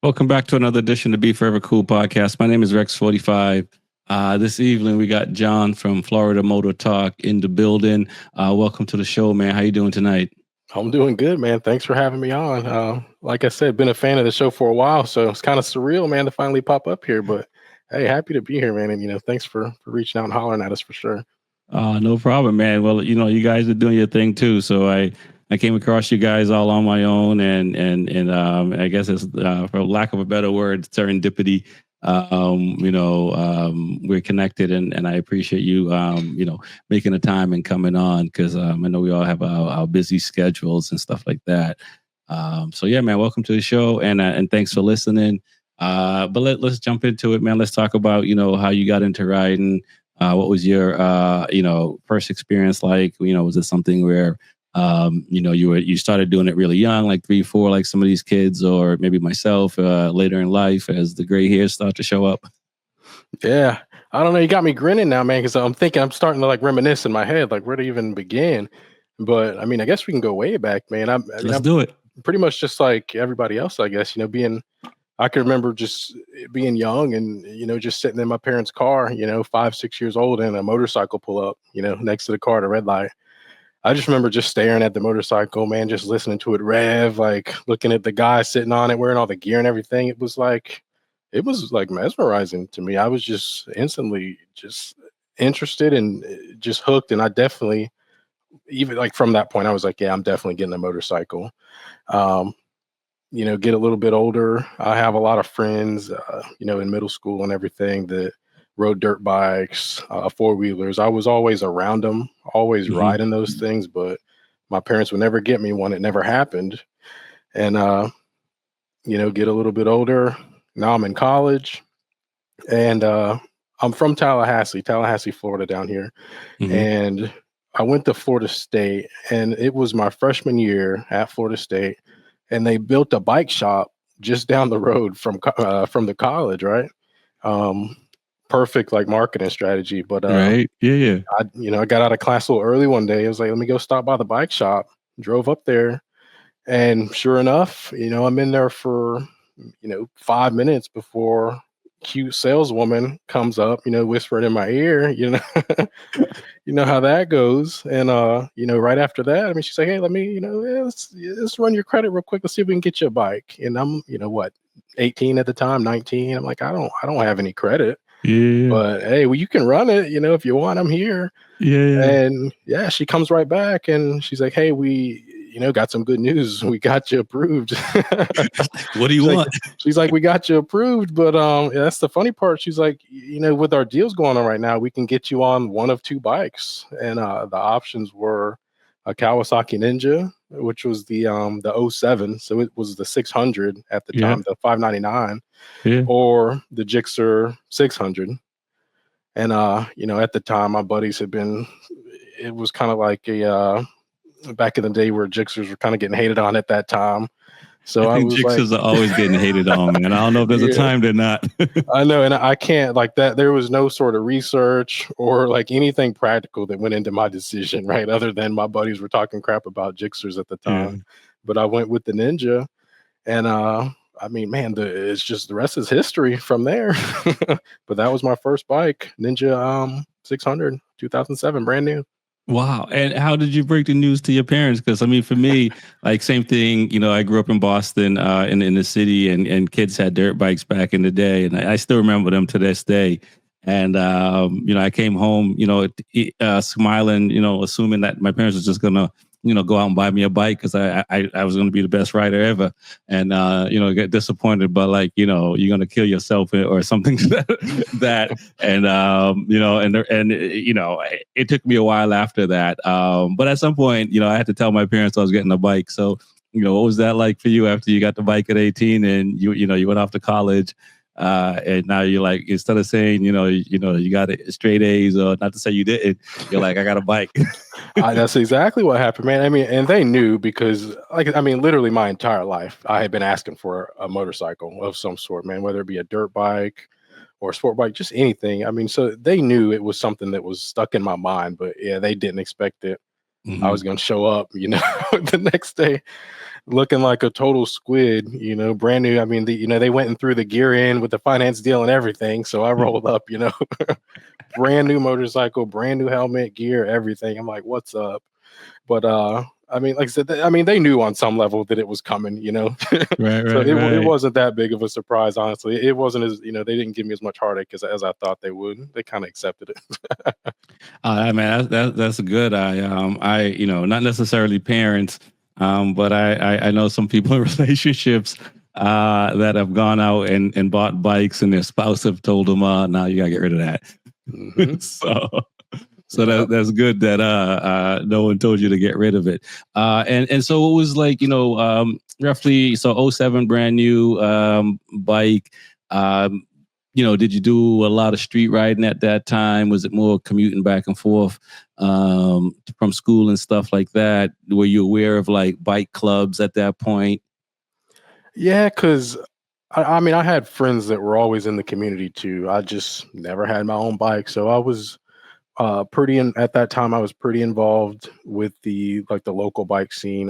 Welcome back to another edition of B4evaKool Podcast. My name is Rex45. This evening we got John from Florida Moto Talk in the building. Welcome to the show, man. How you doing tonight? I'm doing good, man. Thanks for having me on. Like I said, been a fan of the show for a while, so it's kind of surreal, man, to finally pop up here. But hey, happy to be here, man. And thanks for reaching out and hollering at us for sure. No problem, man. Well, you guys are doing your thing too. So I came across you guys all on my own, and I guess it's for lack of a better word, serendipity. We're connected, and I appreciate you, making the time and coming on because I know we all have our busy schedules and stuff like that. So yeah, man, welcome to the show, and thanks for listening. But let's jump into it, man. Let's talk about how you got into riding. What was your first experience like? Was it something where you started doing it really young, like 3, 4, like some of these kids, or maybe myself later in life as the gray hairs start to show up? Yeah, I don't know. You got me grinning now, man, because I'm starting to like reminisce in my head, like where to even begin. But I mean, I guess we can go way back, man. Let's do it. Pretty much just like everybody else, I guess. I can remember just being young and just sitting in my parents' car, 5, 6 years old, and a motorcycle pull up, next to the car at a red light. I just remember just staring at the motorcycle, man, just listening to it rev, like looking at the guy sitting on it, wearing all the gear and everything. It was like mesmerizing to me. I was just instantly just interested and just hooked. And I definitely, even like from that point, I was like, yeah, I'm definitely getting a motorcycle. Get a little bit older. I have a lot of friends, in middle school and everything that rode dirt bikes, 4-wheelers. I was always around them, always riding those things, but my parents would never get me one. It never happened. And, get a little bit older. Now I'm in college and I'm from Tallahassee, Florida down here. And I went to Florida State, and it was my freshman year at Florida State, and they built a bike shop just down the road from the college, right? Perfect like marketing strategy, but right, yeah. I got out of class a little early one day. I was like, let me go stop by the bike shop. Drove up there, and sure enough, I'm in there for 5 minutes before cute saleswoman comes up, whispering in my ear, you know how that goes. And right after that, I mean, she's like, hey, let me, let's run your credit real quick. Let's see if we can get you a bike. And I'm, 18 at the time, 19. I'm like, I don't have any credit. Yeah. But hey, well, you can run it, if you want, I'm here. Yeah. And yeah, she comes right back and she's like, hey, we, got some good news. We got you approved. What do you want? She's like, we got you approved. But that's the funny part. She's like, with our deals going on right now, we can get you on one of 2 bikes. And the options were a Kawasaki Ninja, which was the 07. So it was the 600 at the time, the 599, or the Gixxer 600. And, at the time, my buddies it was kind of like back in the day where Gixxers were kind of getting hated on at that time. So I think Gixxers are always getting hated on, man. I don't know if there's a time they're not. I know, and I can't like that. There was no sort of research or like anything practical that went into my decision, right? Other than my buddies were talking crap about Gixxers at the time. But I went with the Ninja, and I mean, man, it's just the rest is history from there. But that was my first bike, Ninja 600, 2007, brand new. Wow. And how did you break the news to your parents? Because I mean, for me, like same thing, I grew up in Boston, in the city, and kids had dirt bikes back in the day. And I still remember them to this day. And, I came home, smiling, assuming that my parents was just going to, go out and buy me a bike because I was going to be the best rider ever. And, get disappointed, but like, you're going to kill yourself or something that. And, it took me a while after that. But at some point, I had to tell my parents I was getting a bike. So, what was that like for you after you got the bike at 18 and you went off to college? And now you're like, instead of saying, you got it straight A's, or not to say you didn't, you're like, I got a bike. That's exactly what happened, man. I mean, and they knew because, literally my entire life, I had been asking for a motorcycle of some sort, man, whether it be a dirt bike or a sport bike, just anything. I mean, so they knew it was something that was stuck in my mind, but yeah, they didn't expect it I was going to show up, the next day looking like a total squid, brand new. I mean, they went and threw the gear in with the finance deal and everything. So I rolled up, brand new motorcycle, brand new helmet, gear, everything. I'm like, what's up? But I mean, like I said, they knew on some level that it was coming, Right, So right, it right. wasn't that big of a surprise, honestly. It wasn't as, they didn't give me as much heartache as I thought they would. They kind of accepted it. I mean, that's good. Not necessarily parents, but I know some people in relationships that have gone out and bought bikes, and their spouse have told them, "Now you gotta get rid of that." Mm-hmm. So that's good that no one told you to get rid of it. And so it was like, roughly, so '07 brand new bike. Did you do a lot of street riding at that time? Was it more commuting back and forth from school and stuff like that? Were you aware of like bike clubs at that point? Yeah, because I mean, I had friends that were always in the community too. I just never had my own bike, so I was at that time. I was pretty involved with the local bike scene.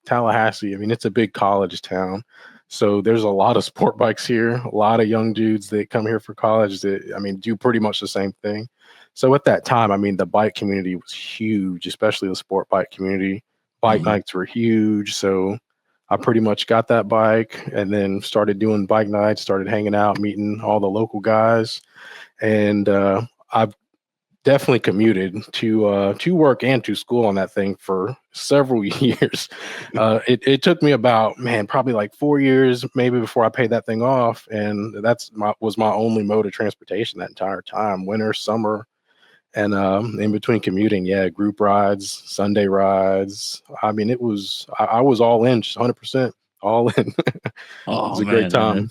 Tallahassee. I mean, it's a big college town, so there's a lot of sport bikes here. A lot of young dudes that come here for college that do pretty much the same thing. So at that time, the bike community was huge, especially the sport bike community. Bike nights were huge, so I pretty much got that bike and then started doing bike nights, started hanging out, meeting all the local guys. And I've definitely commuted to work and to school on that thing for several years. It took me about, probably like 4 years maybe before I paid that thing off. And was my only mode of transportation that entire time, winter, summer. And in between commuting, group rides, Sunday rides. I mean, I was all in, just 100% all in. It was Oh a great man, time.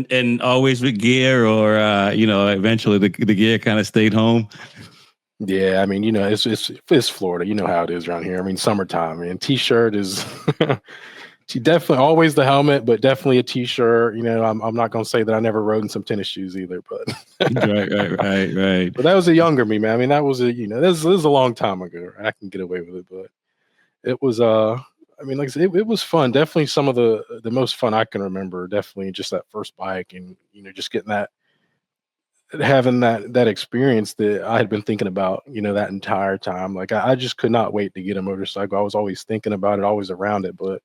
and always with gear, or eventually the gear kind of stayed home. Yeah, it's Florida. You know how it is around here. I mean, summertime. T-shirt is definitely always the helmet, but definitely a t-shirt. I'm not gonna say that I never rode in some tennis shoes either, but Right. but that was a younger me, man. That was this was a long time ago. I can get away with it, but it was like I said, it was fun. Definitely some of the most fun I can remember. Definitely just that first bike, and just having that experience that I had been thinking about, that entire time. Like I just could not wait to get a motorcycle. I was always thinking about it, always around it, but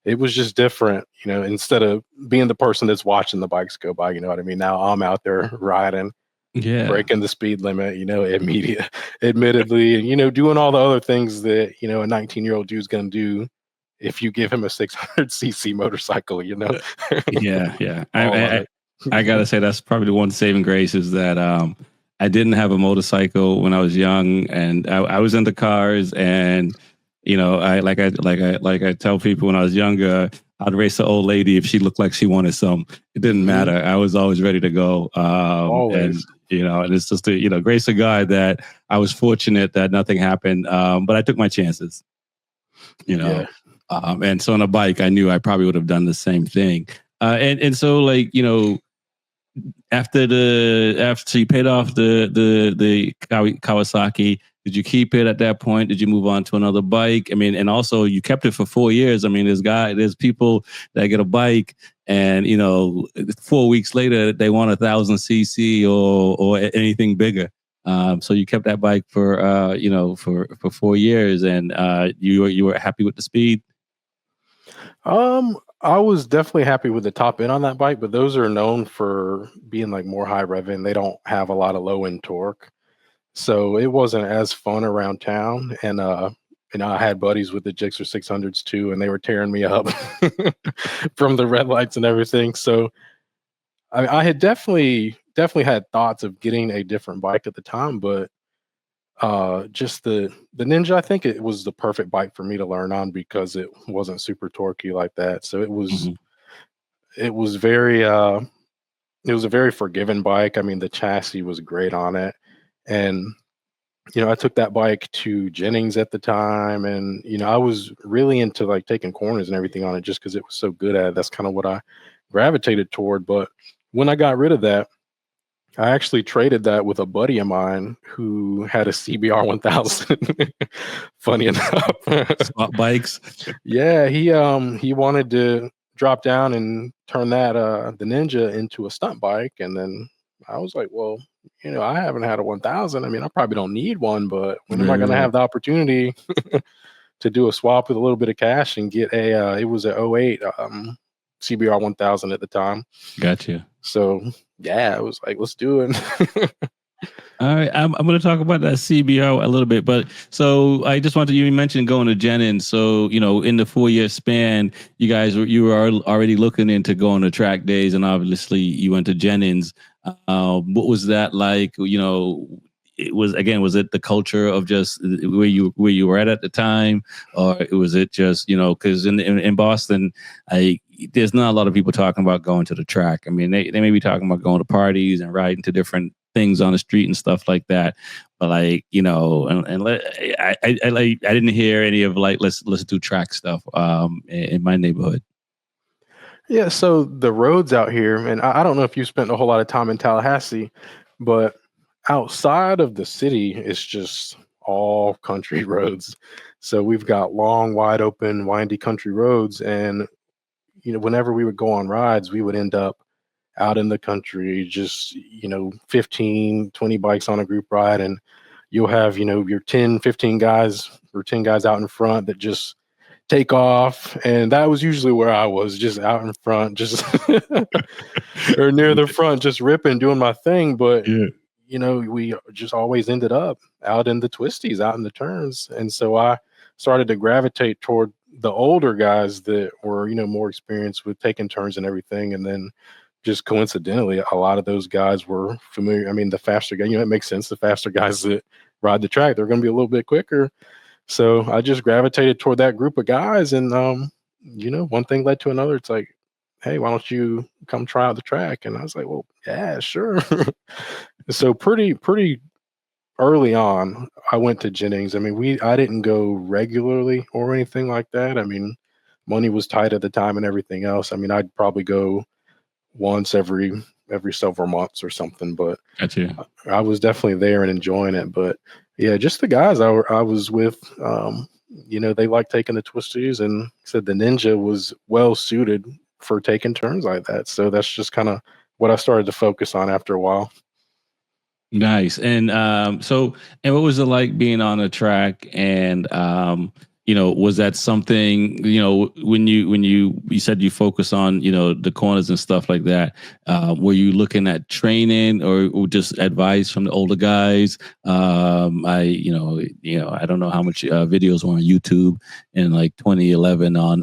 it was just different, instead of being the person that's watching the bikes go by, you know what I mean? Now I'm out there riding, Yeah. breaking the speed limit, admittedly, and, doing all the other things that, a 19-year-old dude's going to do if you give him a 600cc motorcycle, Yeah. All of I, it. I gotta say that's probably the one saving grace is that I didn't have a motorcycle when I was young, and I was into cars, and I tell people when I was younger, I'd race an old lady if she looked like she wanted some. It didn't matter. I was always ready to go. Always. And it's just the grace of God that I was fortunate that nothing happened. But I took my chances. Yeah. And so on a bike, I knew I probably would have done the same thing. And so after you paid off the Kawasaki, did you keep it at that point? Did you move on to another bike? I mean, and also you kept it for 4 years. I mean, there's people that get a bike and 4 weeks later they want 1,000cc or anything bigger. So you kept that bike for 4 years, and you were happy with the speed. I was definitely happy with the top end on that bike, but those are known for being like more high rev end. They don't have a lot of low end torque. So it wasn't as fun around town. And I had buddies with the Gixxer 600s too, and they were tearing me up from the red lights and everything. So I had definitely had thoughts of getting a different bike at the time, but just the Ninja, I think it was the perfect bike for me to learn on because it wasn't super torquey like that. So it was very it was a very forgiving bike. I mean, the chassis was great on it. And I took that bike to Jennings at the time, and I was really into like taking corners and everything on it just because it was so good at it. That's kind of what I gravitated toward. But when I got rid of that, I actually traded that with a buddy of mine who had a CBR 1000. Funny enough. Swap bikes. Yeah, he wanted to drop down and turn that the Ninja into a stunt bike, and then I was like, well, I haven't had a 1000. I mean, I probably don't need one, but when am I going to Right. have the opportunity to do a swap with a little bit of cash and get it was a '08 CBR 1000 at the time. Gotcha. So yeah, I was like, let's do it. All right, I'm going to talk about that CBO a little bit, but so I just wanted you mentioned going to Jennings. So in the 4 year span, you were already looking into going to track days, and obviously you went to Jennings. What was that like? Was it the culture of just where you were at the time, or was it just because in Boston, there's not a lot of people talking about going to the track. I mean, they may be talking about going to parties and riding to different things on the street and stuff like that, but I didn't hear any of let's do track stuff in my neighborhood. Yeah, so the roads out here, and I don't know if you spent a whole lot of time in Tallahassee, but outside of the city, it's just all country roads. So we've got long, wide open, windy country roads, and whenever we would go on rides, we would end up out in the country, just 15, 20 bikes on a group ride, and you'll have your 10, 15 guys or 10 guys out in front that just take off, and that was usually where I was, just out in front, just or near the front, just ripping, doing my thing. But Yeah. we just always ended up out in the twisties, out in the turns, and so I started to gravitate toward the older guys that were more experienced with taking turns and everything. And then just coincidentally, a lot of those guys were familiar. I mean, the faster guy, it makes sense. The faster guys that ride the track, they're going to be a little bit quicker. So I just gravitated toward that group of guys, and one thing led to another. It's like, hey, why don't you come try out the track? And I was like, well, yeah, sure. So pretty early on, I went to Jennings. I mean, I didn't go regularly or anything like that. I mean, money was tight at the time and everything else. I mean, I'd probably go once every several months or something, but Gotcha. I was definitely there and enjoying it. But yeah, just the guys I was with, they like taking the twisties, and said the Ninja was well suited for taking turns like that. So that's just kind of what I started to focus on after a while. Nice. And and what was it like being on a track? And was that something, when you said you focus on, the corners and stuff like that, were you looking at training or just advice from the older guys? I don't know how much videos were on YouTube in like 2011 on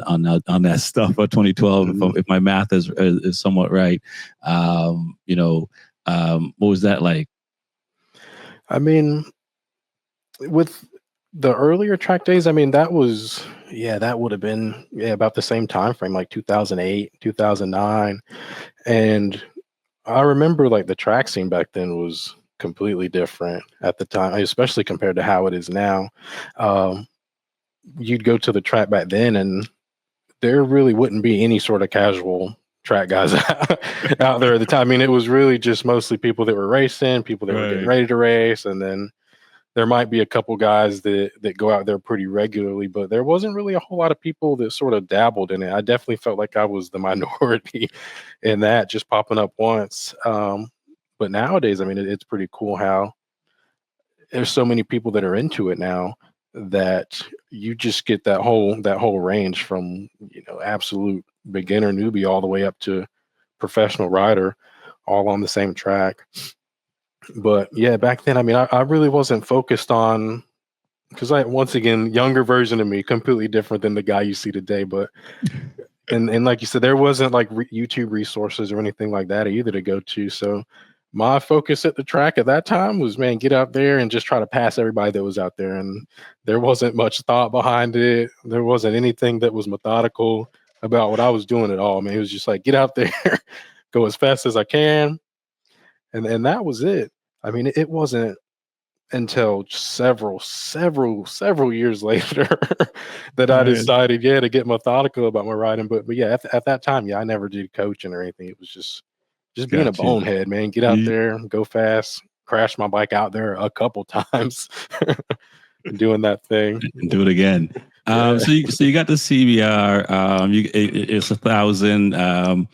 that stuff, or 2012, Mm-hmm. if my math is somewhat right. What was that like? I mean, with the earlier track days, I mean, that would have been about the same time frame, like 2008, 2009. And I remember like the track scene back then was completely different at the time, especially compared to how it is now. Um, you'd go to the track back then, and there really wouldn't be any sort of casual track guys out there at the time. I mean, it was really just mostly people that were racing, people that were getting Right. ready to race, and then there might be a couple guys that go out there pretty regularly, but there wasn't really a whole lot of people that sort of dabbled in it. I definitely felt like I was the minority in that, just popping up once. But nowadays, I mean, it's pretty cool how there's so many people that are into it now, that you just get that whole range from absolute beginner newbie all the way up to professional rider, all on the same track. But yeah, back then, I mean, I really wasn't focused on, because once again, younger version of me, completely different than the guy you see today. But and like you said, there wasn't like YouTube resources or anything like that either to go to. So my focus at the track at that time was, man, get out there and just try to pass everybody that was out there. And there wasn't much thought behind it. There wasn't anything that was methodical about what I was doing at all. I mean, it was just like, get out there, go as fast as I can, and that was it. I mean, it wasn't until several years later that I Right. decided, to get methodical about my riding. But yeah, at that time, I never did coaching or anything. It was just just being a Got you. bonehead, man. Get out there, go fast, crash my bike out there a couple times, doing that thing. And do it again. Yeah. So you got the CBR. It's 1,000.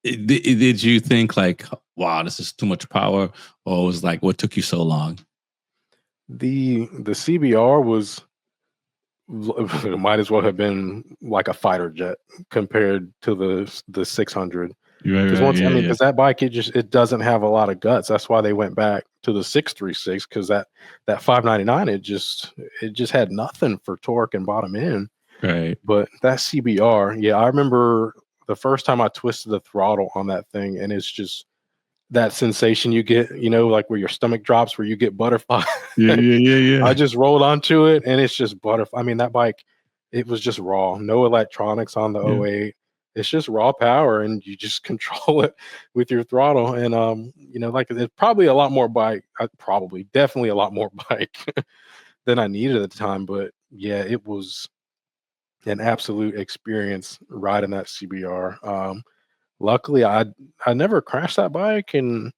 Did you think like, wow, this is too much power, or was like, what took you so long? The CBR was it might as well have been like a fighter jet compared to the 600. Because Right, yeah, because that bike it doesn't have a lot of guts. That's why they went back to the 636, because that 599 it just had nothing for torque and bottom end. right. But that CBR, yeah, I remember the first time I twisted the throttle on that thing, and it's just that sensation you get, like where your stomach drops, where you get butterfly. Yeah. I just rolled onto it, and it's just butterfly. I mean, that bike, it was just raw, no electronics on the Yeah. 08. It's just raw power, and you just control it with your throttle. And like it's probably a lot more bike, definitely a lot more bike than I needed at the time. But yeah, it was an absolute experience riding that CBR. Luckily, I never crashed that bike, and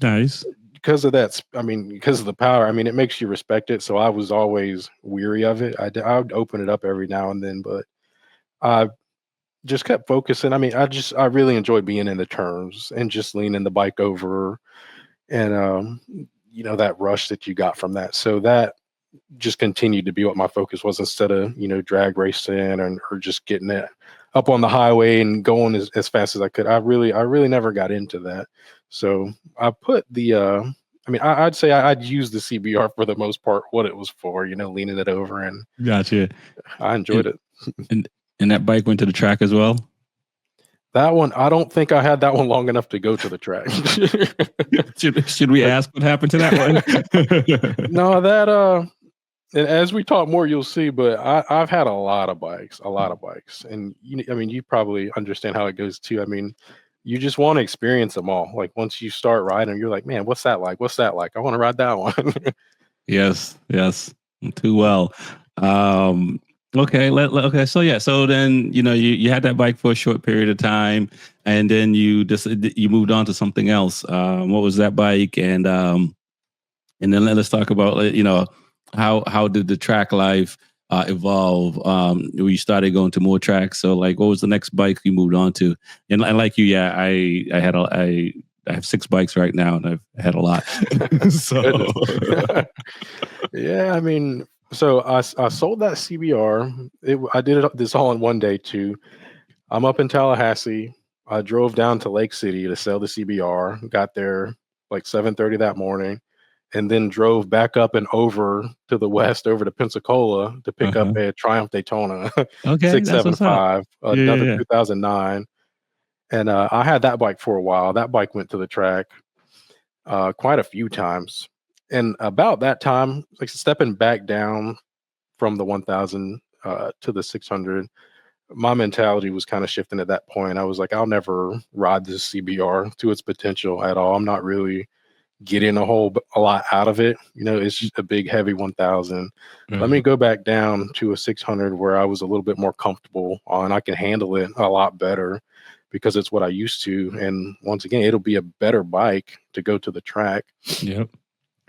Nice. because of that, because of the power, it makes you respect it. So I was always weary of it. I would open it up every now and then, but I just kept focusing. I really enjoyed being in the turns and just leaning the bike over, and that rush that you got from that. So that just continued to be what my focus was, instead of drag racing or just getting it up on the highway and going as fast as I could. I really never got into that. So I put the I'd say I'd use the CBR for the most part, what it was for, leaning it over, and Gotcha. I enjoyed it. And that bike went to the track as well. That one, I don't think I had that one long enough to go to the track. Should we ask what happened to that one? No, that and as we talk more, you'll see. But I've had a lot of bikes, and you probably understand how it goes too. You just want to experience them all. Like once you start riding, you're like, man, what's that like? What's that like? I want to ride that one. Yes, too well. Okay, okay. So yeah, so then you had that bike for a short period of time, and then you moved on to something else. What was that bike? And then let's talk about how did the track life evolve? You started going to more tracks. So like, what was the next bike you moved on to? And like you, yeah, I have 6 bikes right now, and I've had a lot. So yeah, so I sold that CBR. I did this all in one day too. I'm up in Tallahassee. I drove down to Lake City to sell the CBR. Got there like 7:30 that morning, and then drove back up and over to the west, over to Pensacola, to pick up a Triumph Daytona okay, that's what's up. 675, another 2009. And I had that bike for a while. That bike went to the track quite a few times. And about that time, like stepping back down from the 1000 to the 600, my mentality was kind of shifting at that point. I was like, I'll never ride this CBR to its potential at all. I'm not really getting a lot out of it. It's just a big, heavy 1000. Let me go back down to a 600 where I was a little bit more comfortable on. I can handle it a lot better because it's what I used to. And once again, it'll be a better bike to go to the track. Yep.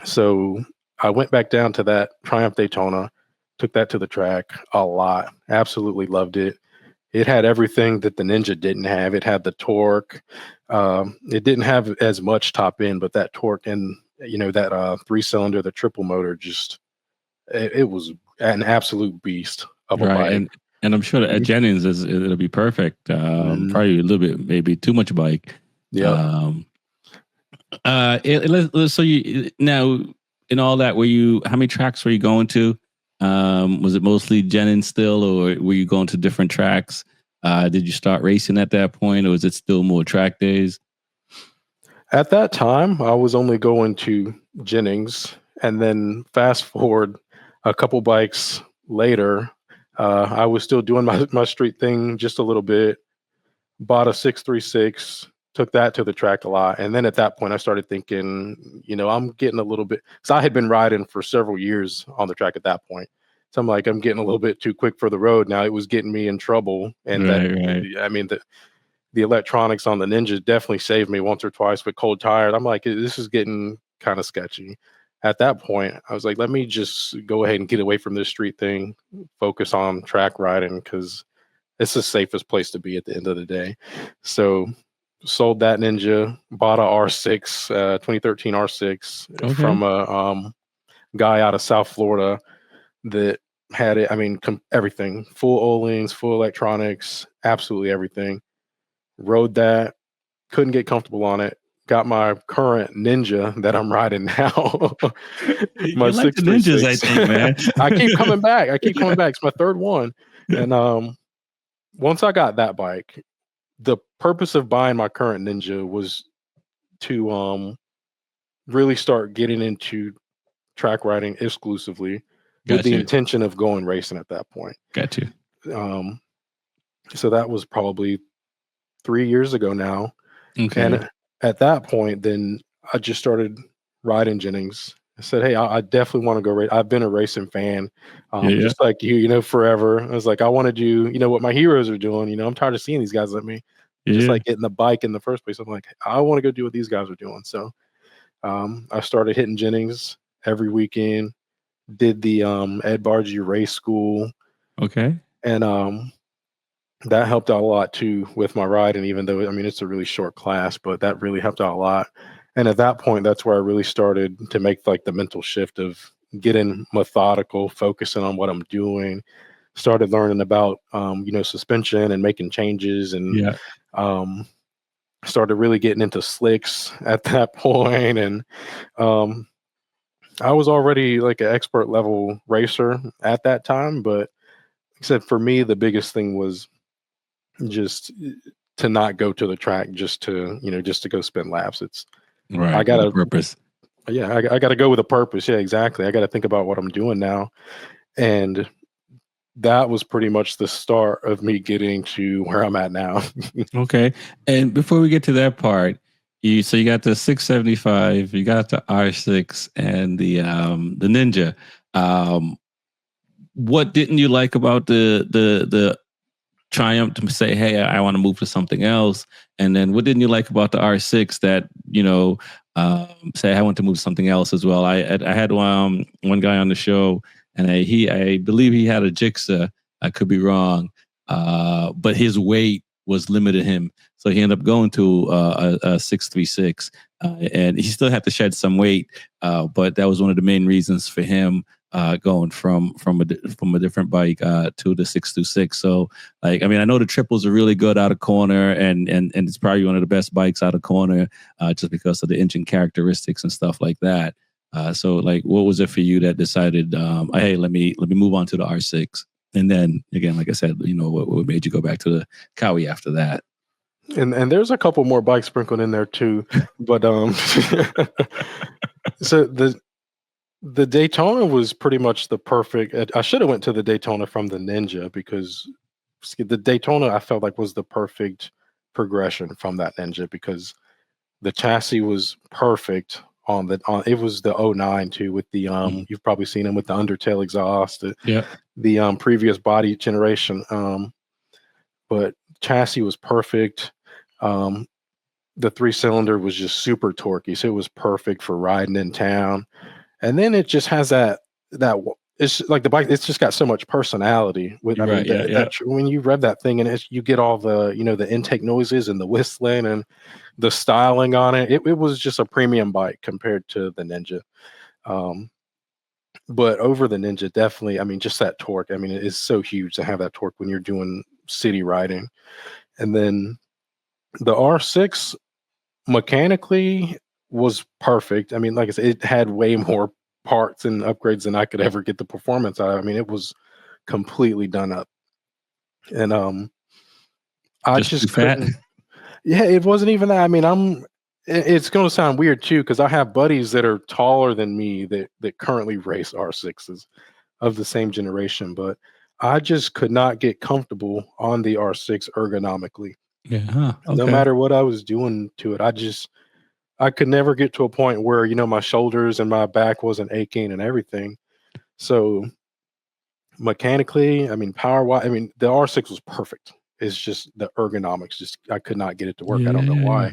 So I went back down to that Triumph Daytona, took that to the track a lot. Absolutely loved it. It had everything that the Ninja didn't have. It had the torque. It didn't have as much top end, but that torque and that 3-cylinder, the triple motor, just it was an absolute beast of a bike. And I'm sure that at Jennings it'll be perfect. Probably a little bit, maybe too much bike. Yeah. So you now in all that, how many tracks were you going to? Was it mostly Jennings still, or were you going to different tracks? Did you start racing at that point, or was it still more track days? At that time, I was only going to Jennings, and then fast forward a couple bikes later, I was still doing my street thing just a little bit. Bought a 636, took that to the track a lot, and then at that point, I started thinking, I'm getting a little bit, because I had been riding for several years on the track at that point. So I'm like, I'm getting a little bit too quick for the road now. It was getting me in trouble, and the electronics on the Ninja definitely saved me once or twice with cold tires. I'm like, this is getting kind of sketchy. At that point, I was like, let me just go ahead and get away from this street thing, focus on track riding because it's the safest place to be at the end of the day. So sold that Ninja, bought a R6, 2013 R6 from a guy out of South Florida that had it. I mean, everything, full O-Lings, full electronics, absolutely everything. Rode that, couldn't get comfortable on it. Got my current Ninja that I'm riding now. My You like the Ninjas, I 636. think, man. I keep coming back. It's my third one. And once I got that bike, the purpose of buying my current Ninja was to really start getting into track riding exclusively with the intention of going racing at that point. Got you. So that was probably 3 years ago now. Okay. And at that point, then I just started riding Jennings. I said, hey, I definitely want to go race. I've been a racing fan, just like you, forever. I was like, I want to do, what my heroes are doing. I'm tired of seeing these guys like me, just like getting the bike in the first place. I'm like, I want to go do what these guys are doing. So I started hitting Jennings every weekend, did the Ed Bargy race school. Okay. And that helped out a lot too with my riding, even though, it's a really short class, but that really helped out a lot. And at that point, that's where I really started to make like the mental shift of getting methodical, focusing on what I'm doing, started learning about, suspension and making changes, and started really getting into slicks at that point. And I was already like an expert level racer at that time, but except for me, the biggest thing was just to not go to the track just to go spin laps. It's right. I got a purpose. Yeah, I got to go with a purpose. Yeah, exactly. I got to think about what I'm doing now. And that was pretty much the start of me getting to where I'm at now. Okay. And before we get to that part, you got the 675, you got the R6 and the Ninja. What didn't you like about the Triumph to say, hey, I want to move to something else? And then what didn't you like about the R6 that, say I want to move to something else as well? I had one guy on the show, and I believe he had a Jigsaw. I could be wrong, but his weight was limited him, so he ended up going to a 636, and he still had to shed some weight, but that was one of the main reasons for him going from a different bike to the 626. So I know the triples are really good out of corner, and it's probably one of the best bikes out of corner, just because of the engine characteristics and stuff like that. So what was it for you that decided, hey, let me move on to the R6? And then again, like I said, what made you go back to the Cowie after that? And there's a couple more bikes sprinkled in there too, but so the Daytona was pretty much the perfect. I should have went to the Daytona from the Ninja, because the Daytona I felt like was the perfect progression from that Ninja, because the chassis was perfect it was the 09 too, with the you've probably seen them with the undertail exhaust, the previous body generation, but chassis was perfect. The 3-cylinder was just super torquey, so it was perfect for riding in town. And then it just has that it's like the bike, it's just got so much personality with when you rev that thing, and you get all the the intake noises and the whistling and the styling on it. It was just a premium bike compared to the Ninja. But over the Ninja, definitely, just that torque. It is so huge to have that torque when you're doing city riding. And then the R6 mechanically was perfect. Like I said, it had way more parts and upgrades than I could ever get the performance out of. It was completely done up. And I just couldn't. Yeah, it wasn't even that. It's going to sound weird too, because I have buddies that are taller than me that currently race R6s of the same generation, but I just could not get comfortable on the R6 ergonomically. Yeah. Okay. No matter what I was doing to it, I could never get to a point where my shoulders and my back wasn't aching and everything. So mechanically, power wise, the R6 was perfect. It's just the ergonomics. Just I could not get it to work. I Yeah, don't know yeah, yeah.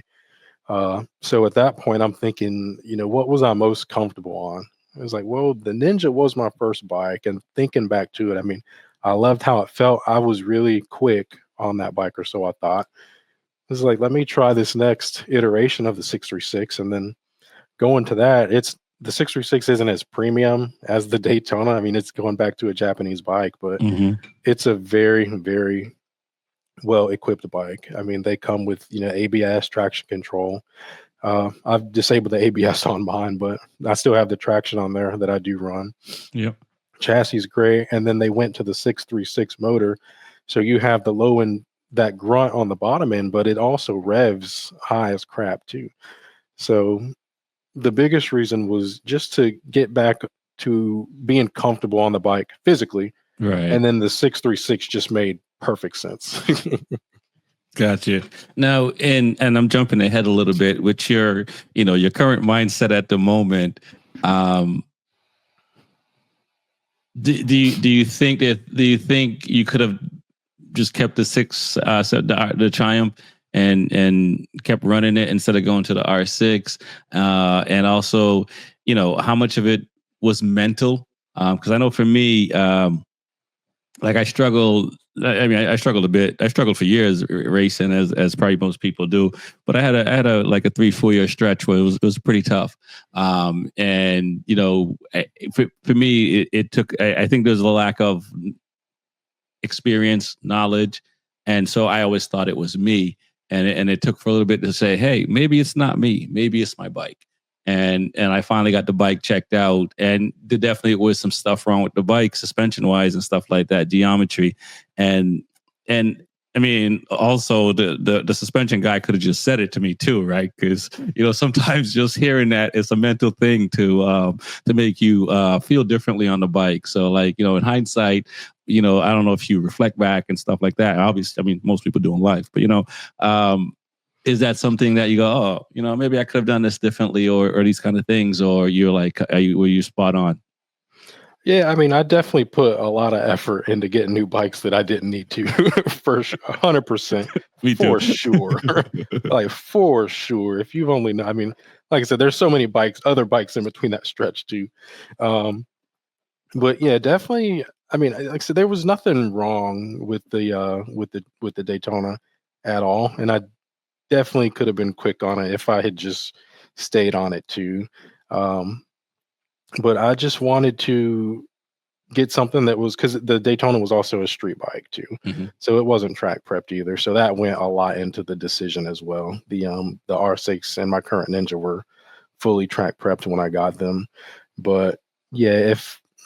why. So at that point, I'm thinking, what was I most comfortable on? It was like, well, the Ninja was my first bike, and thinking back to it, I mean, I loved how it felt. I was really quick on that bike, or so I thought. It was like, let me try this next iteration of the 636, and then going to that, it's the 636 isn't as premium as the Daytona. I mean, it's going back to a Japanese bike, but Hmm. it's a very, very well equipped bike. I mean, they come with ABS traction control. I've disabled the ABS on mine, but I still have the traction on there that I do run. Yep. Chassis is great, and then they went to the 636 motor, so you have the low end, that grunt on the bottom end, but it also revs high as crap too. So the biggest reason was just to get back to being comfortable on the bike physically, Right. and then the 636 just made perfect sense. Gotcha. Now, and I'm jumping ahead a little bit with your current mindset at the moment. Um, do you think you could have just kept the the Triumph and kept running it instead of going to the R6? And also, how much of it was mental? Because I know for me, like I struggled. I mean, I struggled a bit. I struggled for years racing, as probably most people do. But I had like a 3-4 year stretch where it was pretty tough. And for me, it took. I think there's a lack of experience, knowledge, and so I always thought it was me. And it took for a little bit to say, hey, maybe it's not me. Maybe it's my bike. And I finally got the bike checked out, and there definitely was some stuff wrong with the bike, suspension wise and stuff like that, geometry, and I mean, also the suspension guy could have just said it to me too, right? Because sometimes just hearing that is a mental thing to make you feel differently on the bike. So like in hindsight, I don't know if you reflect back and stuff like that. Obviously, I mean, most people do in life, but um, is that something that you go, oh, maybe I could have done this differently, or these kind of things, or you're like, were you spot on? Yeah, I mean, I definitely put a lot of effort into getting new bikes that I didn't need to, for 100%, Me too. for sure. Like, for sure. If you've only I mean, like I said, there's so many other bikes in between that stretch too. Um, but yeah, definitely. I mean, like I said, there was nothing wrong with the Daytona at all, and I definitely could have been quick on it if I had just stayed on it too. Um, but I just wanted to get something that was, because the Daytona was also a street bike too, Hmm. so it wasn't track prepped either. So that went a lot into the decision as well. The R6 and my current Ninja were fully track prepped when I got them, but yeah,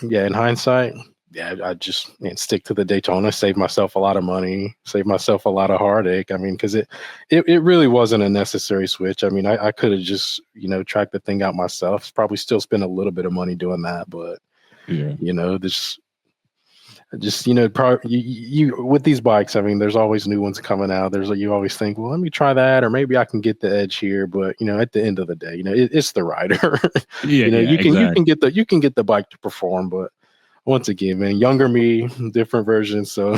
in hindsight, yeah, I just stick to the Daytona, save myself a lot of money, save myself a lot of heartache. I mean, because it really wasn't a necessary switch. I mean, I could have just tracked the thing out myself. Probably still spend a little bit of money doing that, but Yeah. this just you with these bikes, I mean, there's always new ones coming out. You always think, well, let me try that, or maybe I can get the edge here. But at the end of the day, it's the rider. Yeah, yeah, You can exactly. get the bike to perform, but once again, man, younger me, different version, so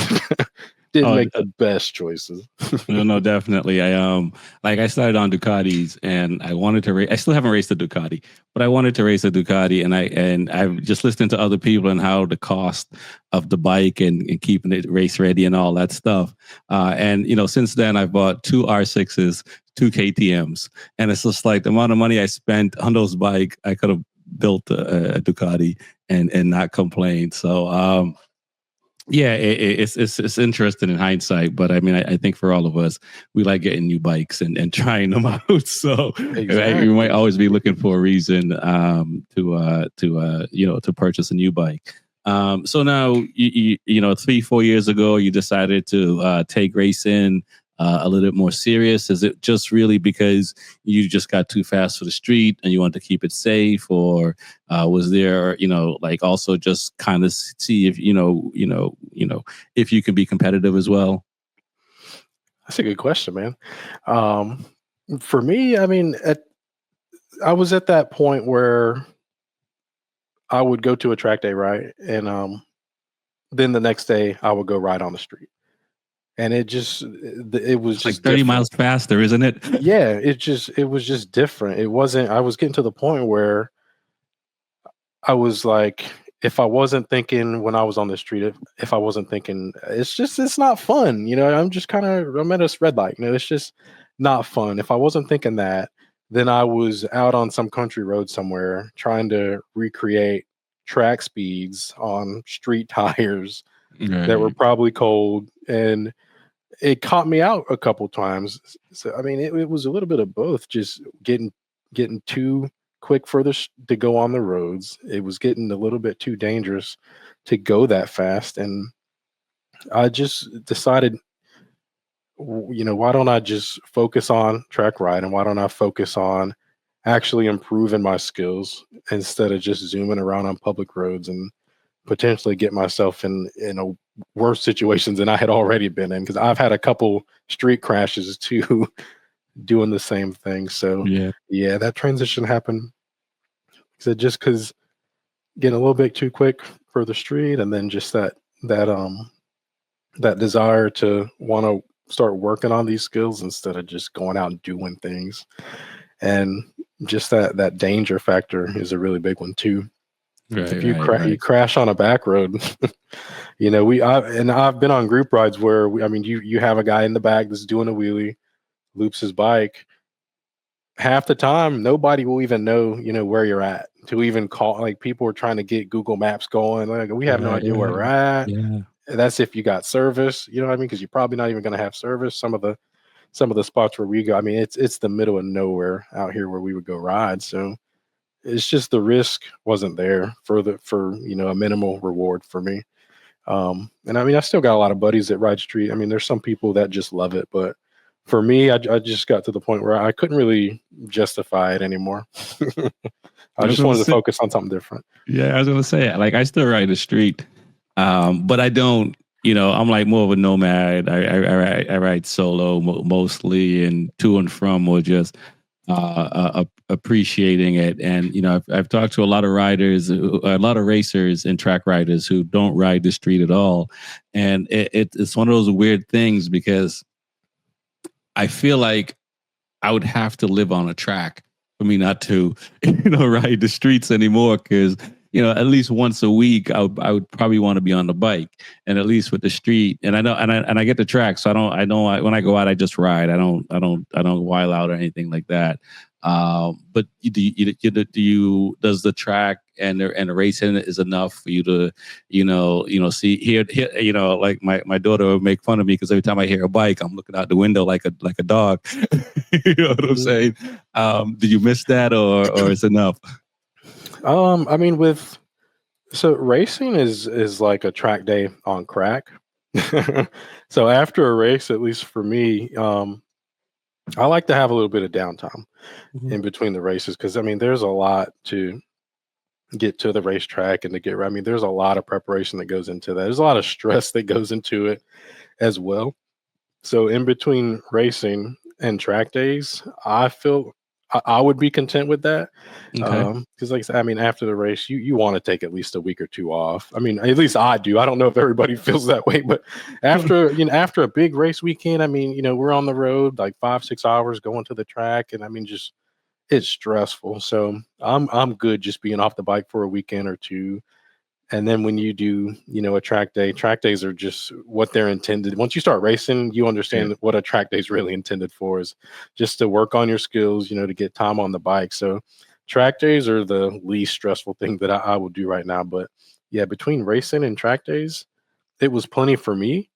didn't Oh, make the best choices. no, no, definitely. Like I started on Ducatis, and I wanted to race. I still haven't raced a Ducati, but I wanted to race a Ducati, and I've just listened to other people and how the cost of the bike and keeping it race ready and all that stuff. And since then I've bought two R6s, two KTM's, and it's just like the amount of money I spent on those bike, I could have built a Ducati and not complain. So yeah, it's interesting in hindsight, but I mean, I think for all of us, we like getting new bikes and trying them out. So we might Exactly. always be looking for a reason to purchase a new bike. So now 3-4 years ago, you decided to take racing a little bit more serious. Is it just really because you just got too fast for the street and you want to keep it safe, or was there, like also just kind of see if if you can be competitive as well? That's a good question, man. Um, for me, I mean, I was at that point where I would go to a track day, right? And then the next day I would go ride on the street. and it was It's like just 30 different. miles faster, isn't it? Yeah, it was just different. It wasn't. I was getting to the point where I was like, if I wasn't thinking when I was on the street, if I wasn't thinking, it's not fun. I'm at a red light. It's just not fun. If I wasn't thinking that, then I was out on some country road somewhere trying to recreate track speeds on street tires that were Right. probably cold. And it caught me out a couple times. So, I mean, it was a little bit of both, just getting too quick to go on the roads. It was getting a little bit too dangerous to go that fast. And I just decided, why don't I just focus on track riding? Why don't I focus on actually improving my skills instead of just zooming around on public roads and potentially get myself in a worse situations than I had already been in, because I've had a couple street crashes too doing the same thing. So Yeah. yeah, that transition happened. So just because getting a little bit too quick for the street, and then just that that desire to want to start working on these skills instead of just going out and doing things. And just that danger factor is a really big one too. Right, If right, you right. crash on a back road, I've been on group rides where you have a guy in the back that's doing a wheelie, loops his bike. Half the time, nobody will even know, where you're at to even call. Like, people are trying to get Google Maps going. Like, we have no Right, idea where we're right. at. Yeah. That's if you got service, you know what I mean? Because you're probably not even going to have service. Some of the spots where we go, I mean, it's the middle of nowhere out here where we would go ride. So it's just the risk wasn't there for a minimal reward for me. And I mean, I still got a lot of buddies that ride street. I mean, there's some people that just love it, but for me, I just got to the point where I couldn't really justify it anymore. I I was just gonna wanted to say, focus on something different. yeah, I was gonna say, like, I still ride the street, but I don't. I'm like more of a nomad. I ride solo mostly, and to and from, or just appreciating it. And I've talked to a lot of riders, a lot of racers and track riders who don't ride the street at all, and it's one of those weird things because I feel like I would have to live on a track for me not to, ride the streets anymore. Because at least once a week, I would probably want to be on the bike, and at least with the street. And I know, and I get the track, so when I go out, I just ride. I don't wild out or anything like that. But does the track and the racing is enough for you to, see here, like my daughter would make fun of me because every time I hear a bike, I'm looking out the window like a dog. You know what I'm Mhm. saying? Do you miss that, or is enough? I mean, so racing is like a track day on crack. So after a race, at least for me, I like to have a little bit of downtime Mhm. in between the races, because I mean, there's a lot to get to the racetrack and to get. I mean, there's a lot of preparation that goes into that. There's a lot of stress that goes into it as well. So in between racing and track days, I feel I would be content with that. Okay. Because like I said, I mean, after the race, you want to take at least a week or two off. I mean, at least I do. I don't know if everybody feels that way, but after a big race weekend, I mean, we're on the road like 5-6 hours going to the track, and I mean, just it's stressful. So I'm good just being off the bike for a weekend or two. And then when you do, a track days are just what they're intended. Once you start racing, you Yeah. understand what a track day is really intended for, is just to work on your skills, to get time on the bike. So track days are the least stressful thing that I will do right now. But yeah, between racing and track days, it was plenty for me.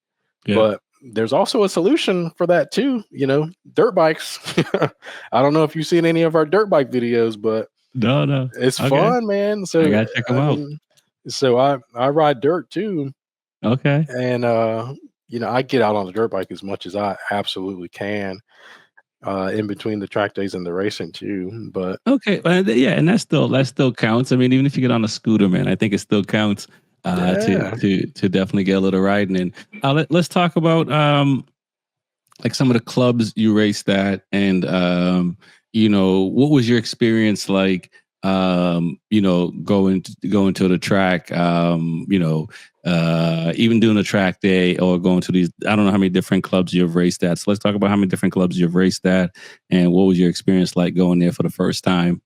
Yeah. But there's also a solution for that too, dirt bikes. I don't know if you've seen any of our dirt bike videos, but No, no. it's Okay. fun, man. I So gotta check them I out. mean, so I ride dirt too, Okay. and I get out on the dirt bike as much as I absolutely can, in between the track days and the racing too. But Okay. Yeah, and that still counts. I mean, even if you get on a scooter, man, I think it still counts. To yeah, to definitely get a little riding in. Let's talk about like some of the clubs you raced at, and what was your experience like going to the track, even doing a track day or going to these, I don't know how many different clubs you've raced at. So let's talk about how many different clubs you've raced at and what was your experience like going there for the first time?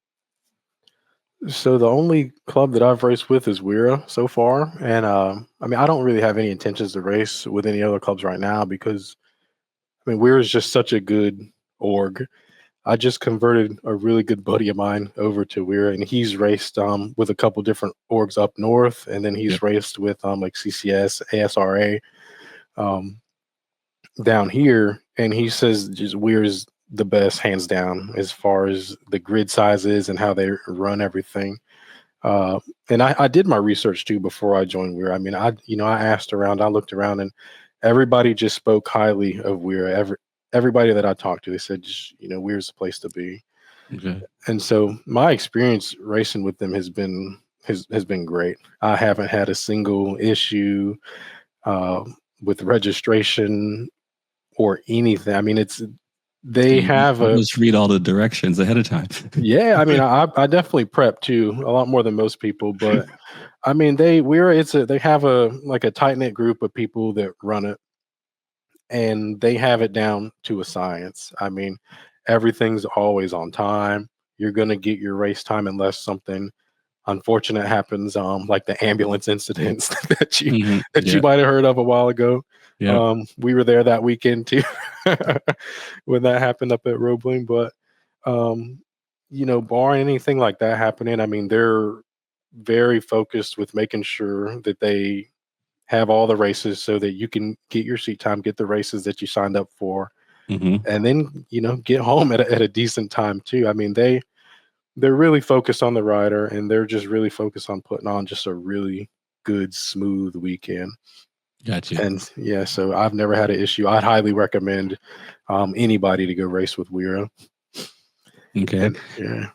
So the only club that I've raced with is Weira so far, and I mean I don't really have any intentions to race with any other clubs right now because I mean Weira is just such a good org. I just converted a really good buddy of mine over to Weira, and he's raced with a couple different orgs up north, and then Yep. he's raced with like CCS, ASRA um, down here, and he says just Weira's the best hands down as far as the grid sizes and how they run everything. Uh, and I did my research too before I joined Weir. I mean, I asked around, I looked around, and everybody just spoke highly of Weir. Everybody that I talked to, they said, just, Weir's the place to be. Okay. And so my experience racing with them has been great. I haven't had a single issue uh, with registration or anything. I mean, they have You a just read all the directions ahead of time. yeah. I mean, I definitely prep too, a lot more than most people, but I mean, they have a like a tight knit group of people that run it, and they have it down to a science. I mean, everything's always on time. You're gonna get your race time unless something unfortunate happens, like the ambulance incidents that you Yeah. might have heard of a while ago. Yeah. We were there that weekend too when that happened up at Roebling, but um, barring anything like that happening, I mean, they're very focused with making sure that they have all the races so that you can get your seat time, get the races that you signed up for, Mm-hmm. and then get home at a decent time too. I mean, they're really focused on the rider, and they're just really focused on putting on just a really good, smooth weekend. Gotcha. And yeah, so I've never had an issue. I'd highly recommend anybody to go race with Weira. Okay. And yeah,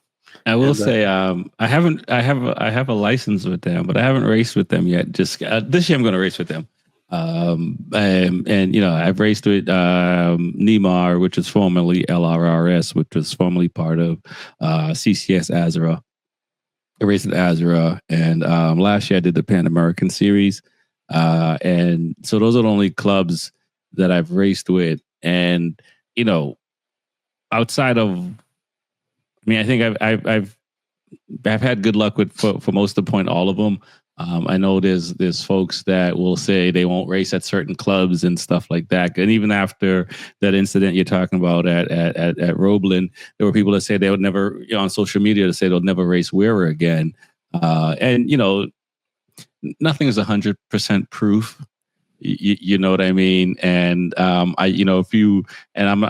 I will and say, I have a license with them, but I haven't raced with them yet. Just this year, I'm going to race with them. And I've raced with Nemar, which is formerly LRRS, which was formerly part of CCS Azura. I raced at Azura, and last year I did the Pan American Series, and so those are the only clubs that I've raced with. And outside of, I mean, I think I've had good luck with for most of the point all of them. I know there's folks that will say they won't race at certain clubs and stuff like that. And even after that incident you're talking about at Roebling, there were people that say they would never, on social media, to say they'll never race Wearer again. And nothing is 100% proof. You know what I mean? And if you and I'm,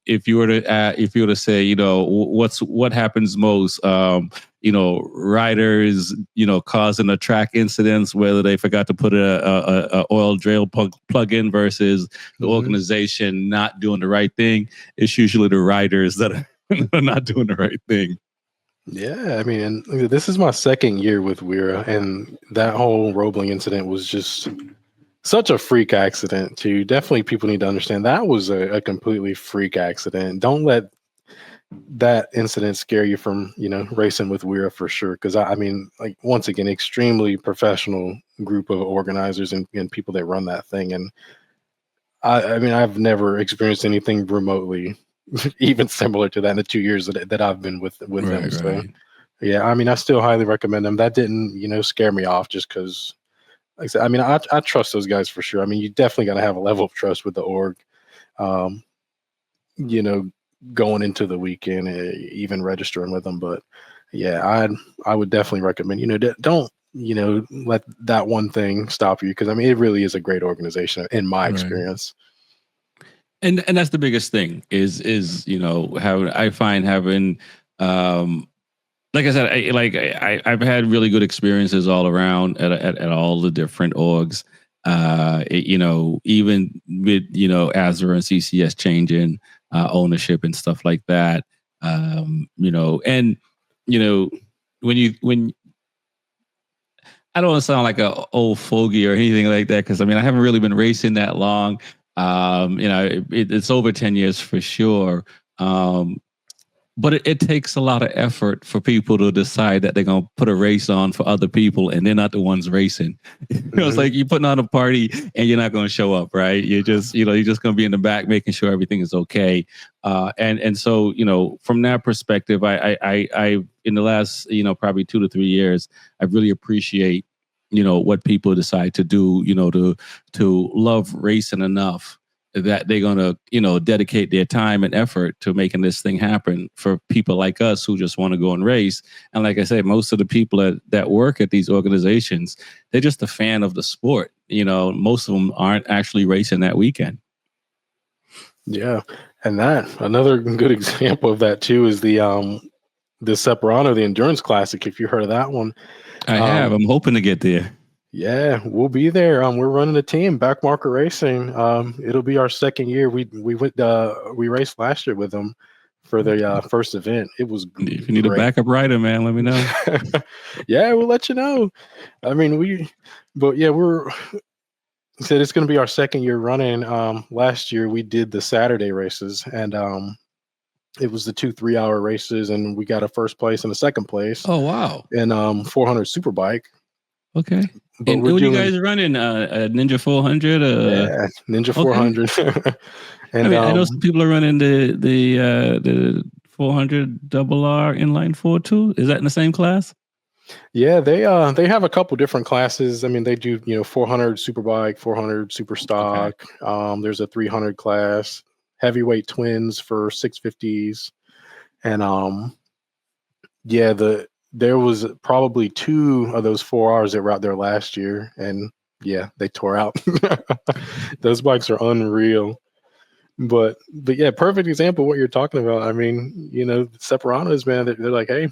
if you were to say, what happens most, riders, causing a track incidents, whether they forgot to put a oil drill plug in versus the organization not doing the right thing, it's usually the riders that are not doing the right thing. yeah, I mean, and this is my second year with Weira, and that whole Roebling incident was just such a freak accident too. Definitely people need to understand that was a completely freak accident. Don't let that incident scare you from, racing with Weira for sure. Because I mean, like once again, extremely professional group of organizers and people that run that thing. And I mean, I've never experienced anything remotely even similar to that in the 2 years that I've been with them. Right, So right. yeah, I mean, I still highly recommend them. That didn't, scare me off just because, like I said, I mean, I trust those guys for sure. I mean, you definitely got to have a level of trust with the org. Um, you know, going into the weekend, even registering with them. But yeah, I would definitely recommend. Don't let that one thing stop you, because I mean it really is a great organization in my experience. And that's the biggest thing is how I find having like I said, I've had really good experiences all around at all the different orgs. Even with Azure and CCS changing ownership and stuff like that. And when I don't want to sound like an old fogey or anything like that, because I mean I haven't really been racing that long. It's over 10 years for sure. But it takes a lot of effort for people to decide that they're going to put a race on for other people and they're not the ones racing. It's like you're putting on a party and you're not going to show up, right? You're just, you're just going to be in the back making sure everything is okay. And so, from that perspective, I in the last, probably 2 to 3 years, I really appreciate, what people decide to do, to love racing enough that they're going to, dedicate their time and effort to making this thing happen for people like us who just want to go and race. And like I said, most of the people that work at these organizations, they're just a fan of the sport. Most of them aren't actually racing that weekend. Yeah. And another good example of that too is the Separano, the Endurance Classic. If you heard of that one. I have. I'm hoping to get there. Yeah, we'll be there. We're running a team, Backmarker Racing. It'll be our second year. We raced last year with them for the first event. It was if you need a backup rider, man, let me know. Yeah, we'll let you know. I mean, we're said it's going to be our second year running. Last year we did the Saturday races, and it was the 2 3-hour races, and we got a first place and a second place. Oh wow! And 400 Superbike. Okay. But and what are you guys running? A Ninja 400? Yeah, Ninja 400. And I know some people are running the 400 RR inline 4 too. Is that in the same class? Yeah, they have a couple different classes. I mean, they do 400 Superbike, 400 Super Stock. Okay. There's a 300 class, heavyweight twins for 650s, and there was probably 2 of those 4 hours that were out there last year, and yeah, they tore out. Those bikes are unreal. But yeah, perfect example of what you're talking about. I mean, Separanos, man, they're like, hey,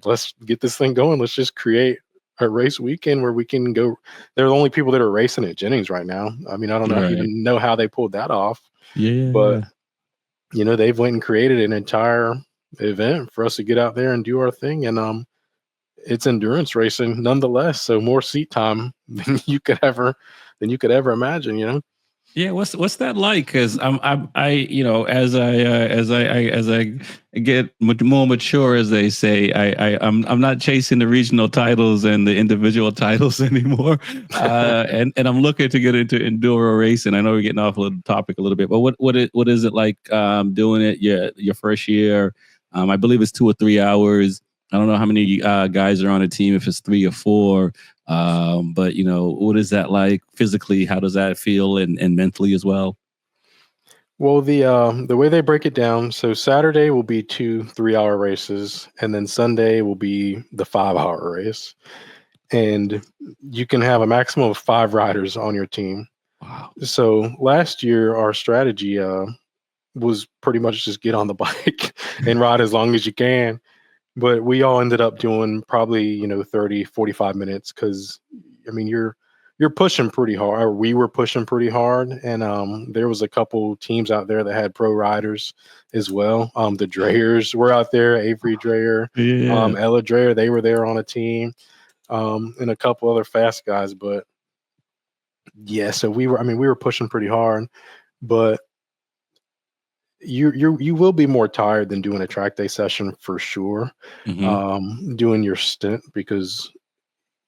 let's get this thing going. Let's just create a race weekend where we can go. They're the only people that are racing at Jennings right now. I mean, I don't even know how they pulled that off. Yeah. But they've went and created an entire event for us to get out there and do our thing, and it's endurance racing nonetheless, so more seat time than you could ever imagine. Yeah, what's that like? Because as I get more mature, as they say, I'm not chasing the regional titles and the individual titles anymore, and I'm looking to get into enduro racing. I know we're getting off the topic a little bit, but what is it like doing it? Your first year? I believe it's 2 or 3 hours. I don't know how many guys are on a team, if it's 3 or 4. But what is that like physically? How does that feel and mentally as well? Well, the way they break it down, so Saturday will be 2 3-hour races, and then Sunday will be the 5-hour race. And you can have a maximum of 5 riders on your team. Wow. So last year, our strategy was pretty much just get on the bike and ride as long as you can. But we all ended up doing probably, 30, 45 minutes because, I mean, you're pushing pretty hard. Or we were pushing pretty hard. And there was a couple teams out there that had pro riders as well. The Dreyers were out there, Avery Dreyer, Ella Dreyer, they were there on a team, and a couple other fast guys. But yeah, so we were pushing pretty hard, but you will be more tired than doing a track day session for sure. Doing your stint, because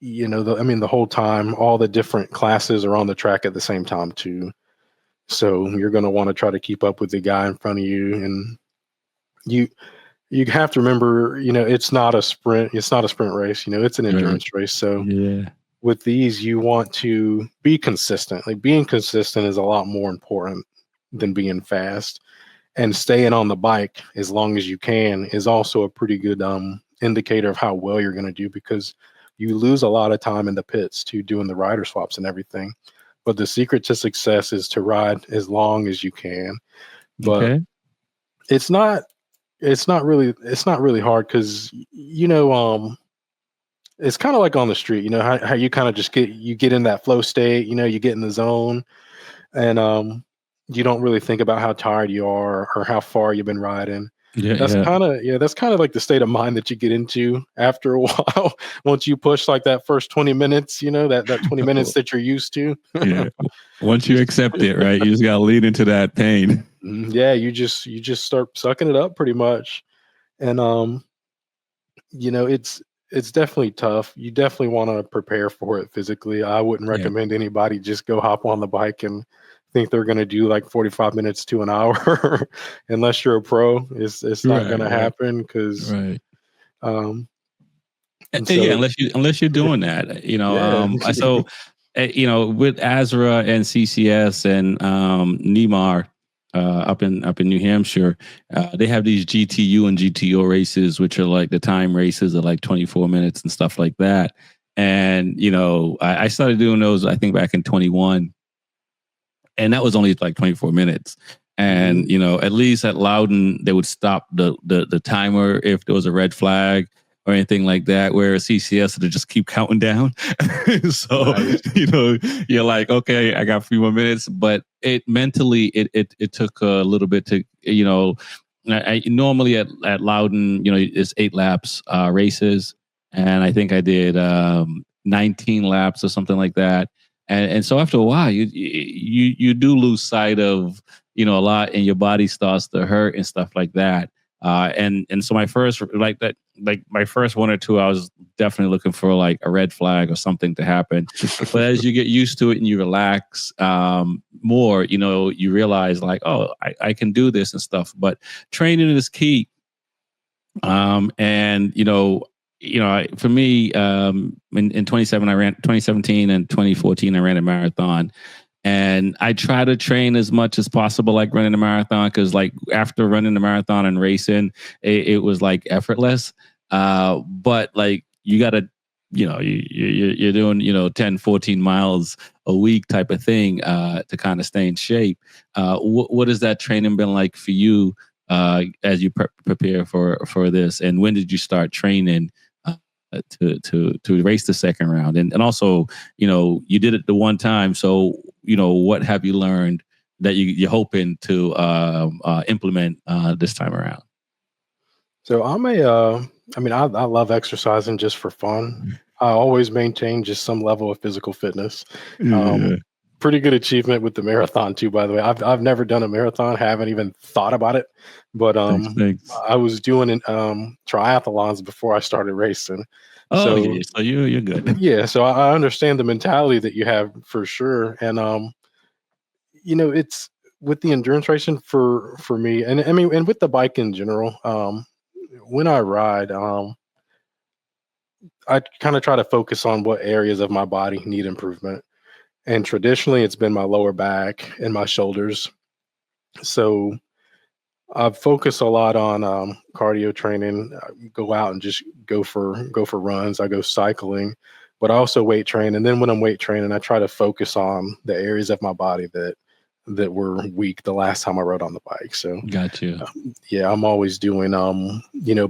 the whole time all the different classes are on the track at the same time too, so you're going to want to try to keep up with the guy in front of you, and you have to remember, it's not a sprint race, it's an endurance race. So with these, you want to be consistent. Like, being consistent is a lot more important than being fast. And staying on the bike as long as you can is also a pretty good indicator of how well you're going to do, because you lose a lot of time in the pits to doing the rider swaps and everything. But the secret to success is to ride as long as you can. But it's not really hard, because it's kind of like on the street. How you kind of just get in that flow state. You get in the zone, and you don't really think about how tired you are or how far you've been riding. That's kind of like the state of mind that you get into after a while. Once you push like that first 20 minutes, that 20 minutes that you're used to. Once you accept it, right? You just got to lead into that pain. Yeah, you just start sucking it up pretty much. And it's definitely tough. You definitely want to prepare for it physically. I wouldn't Yeah. recommend anybody just go hop on the bike and think they're going to do like 45 minutes to an hour unless you're a pro. It's not going Right. to Right. happen because Right. um and Yeah, so unless you're doing that, yeah. so with Azra and CCS and Nemar up in New Hampshire, they have these GTU and GTO races, which are like the time races of like 24 minutes and stuff like that. And I started doing those I think back in 21, and that was only like 24 minutes. And at least at Loudon, they would stop the timer if there was a red flag or anything like that. Whereas CCS would just keep counting down. So Nice. you're like, okay, I got a few more minutes. But it mentally, it took a little bit to I normally at Loudon, it's 8 laps races, and I think I did 19 laps or something like that. And so after a while, you do lose sight of a lot, and your body starts to hurt and stuff like that. And so my first my first one or two, I was definitely looking for like a red flag or something to happen. But as you get used to it and you relax more, you realize like, oh, I can do this and stuff. But training is key. And for me, in 2017 and 2014, I ran a marathon, and I try to train as much as possible, like running a marathon, because like after running the marathon and racing, it was like effortless. But like you got to, you're doing, 10, 14 miles a week type of thing to kind of stay in shape. What has that training been like for you as you prepare for this? And when did you start training to race the second round? And also, you did it the one time. So, what have you learned that you're hoping to implement this time around? So I love exercising just for fun. I always maintain just some level of physical fitness. Yeah. Pretty good achievement with the marathon too, by the way. I've never done a marathon, haven't even thought about it. But Thanks. I was doing triathlons before I started racing. Oh, So yeah. So you're good. yeah, so I understand the mentality that you have for sure. And it's with the endurance racing for me, and I mean, and with the bike in general. When I ride, I kind of try to focus on what areas of my body need improvement. And traditionally, it's been my lower back and my shoulders. So I've focused a lot on cardio training. I go out and just go for runs. I go cycling, but I also weight train. And then when I'm weight training, I try to focus on the areas of my body that were weak the last time I rode on the bike. So Got you. yeah, I'm always doing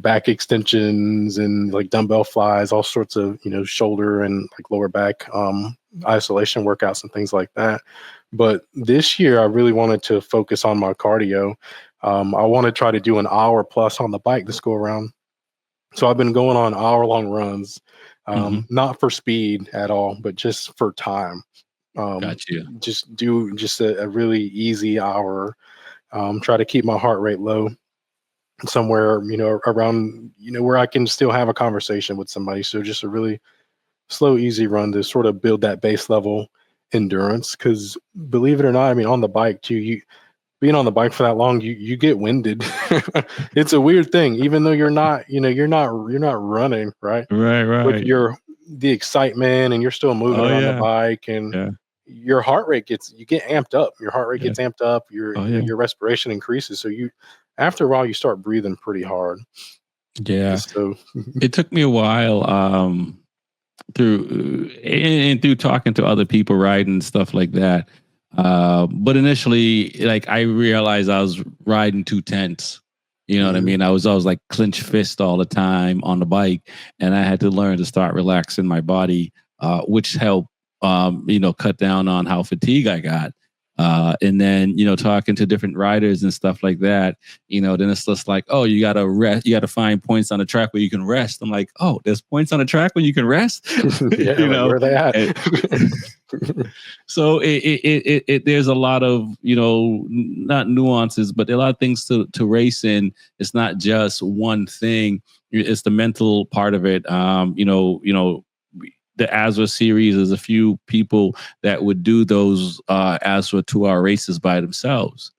back extensions and like dumbbell flies, all sorts of shoulder and like lower back isolation workouts and things like that. But this year I really wanted to focus on my cardio. I want to try to do an hour plus on the bike this go around. So I've been going on hour-long runs, not for speed at all, but just for time. Got you. Just do just a really easy hour. Try to keep my heart rate low, somewhere around where I can still have a conversation with somebody. So just a really slow, easy run to sort of build that base level endurance. Because believe it or not, I mean, on the bike too, you being on the bike for that long, you get winded. It's a weird thing, even though you're not running, right? Right. But Right. the excitement and you're still moving Oh around the yeah. bike, and Yeah. your heart rate you get amped up. Your heart rate Yeah. gets amped up. Your Oh you know yeah. your respiration increases. So after a while you start breathing pretty hard. Yeah. So It took me a while through talking to other people, riding and stuff like that. But initially, like I realized I was riding too tense. You know what I mean? I was like clenched fist all the time on the bike, and I had to learn to start relaxing my body, which helped cut down on how fatigued I got. And then, talking to different riders and stuff like that, then it's just like, oh, you got to rest. You got to find points on the track where you can rest. I'm like, oh, there's points on the track where you can rest. Yeah, like, where are they at? So there's a lot of, not nuances, but there are a lot of things to race in. It's not just one thing. It's the mental part of it. The ASRA series, there's a few people that would do those ASRA 2-hour races by themselves.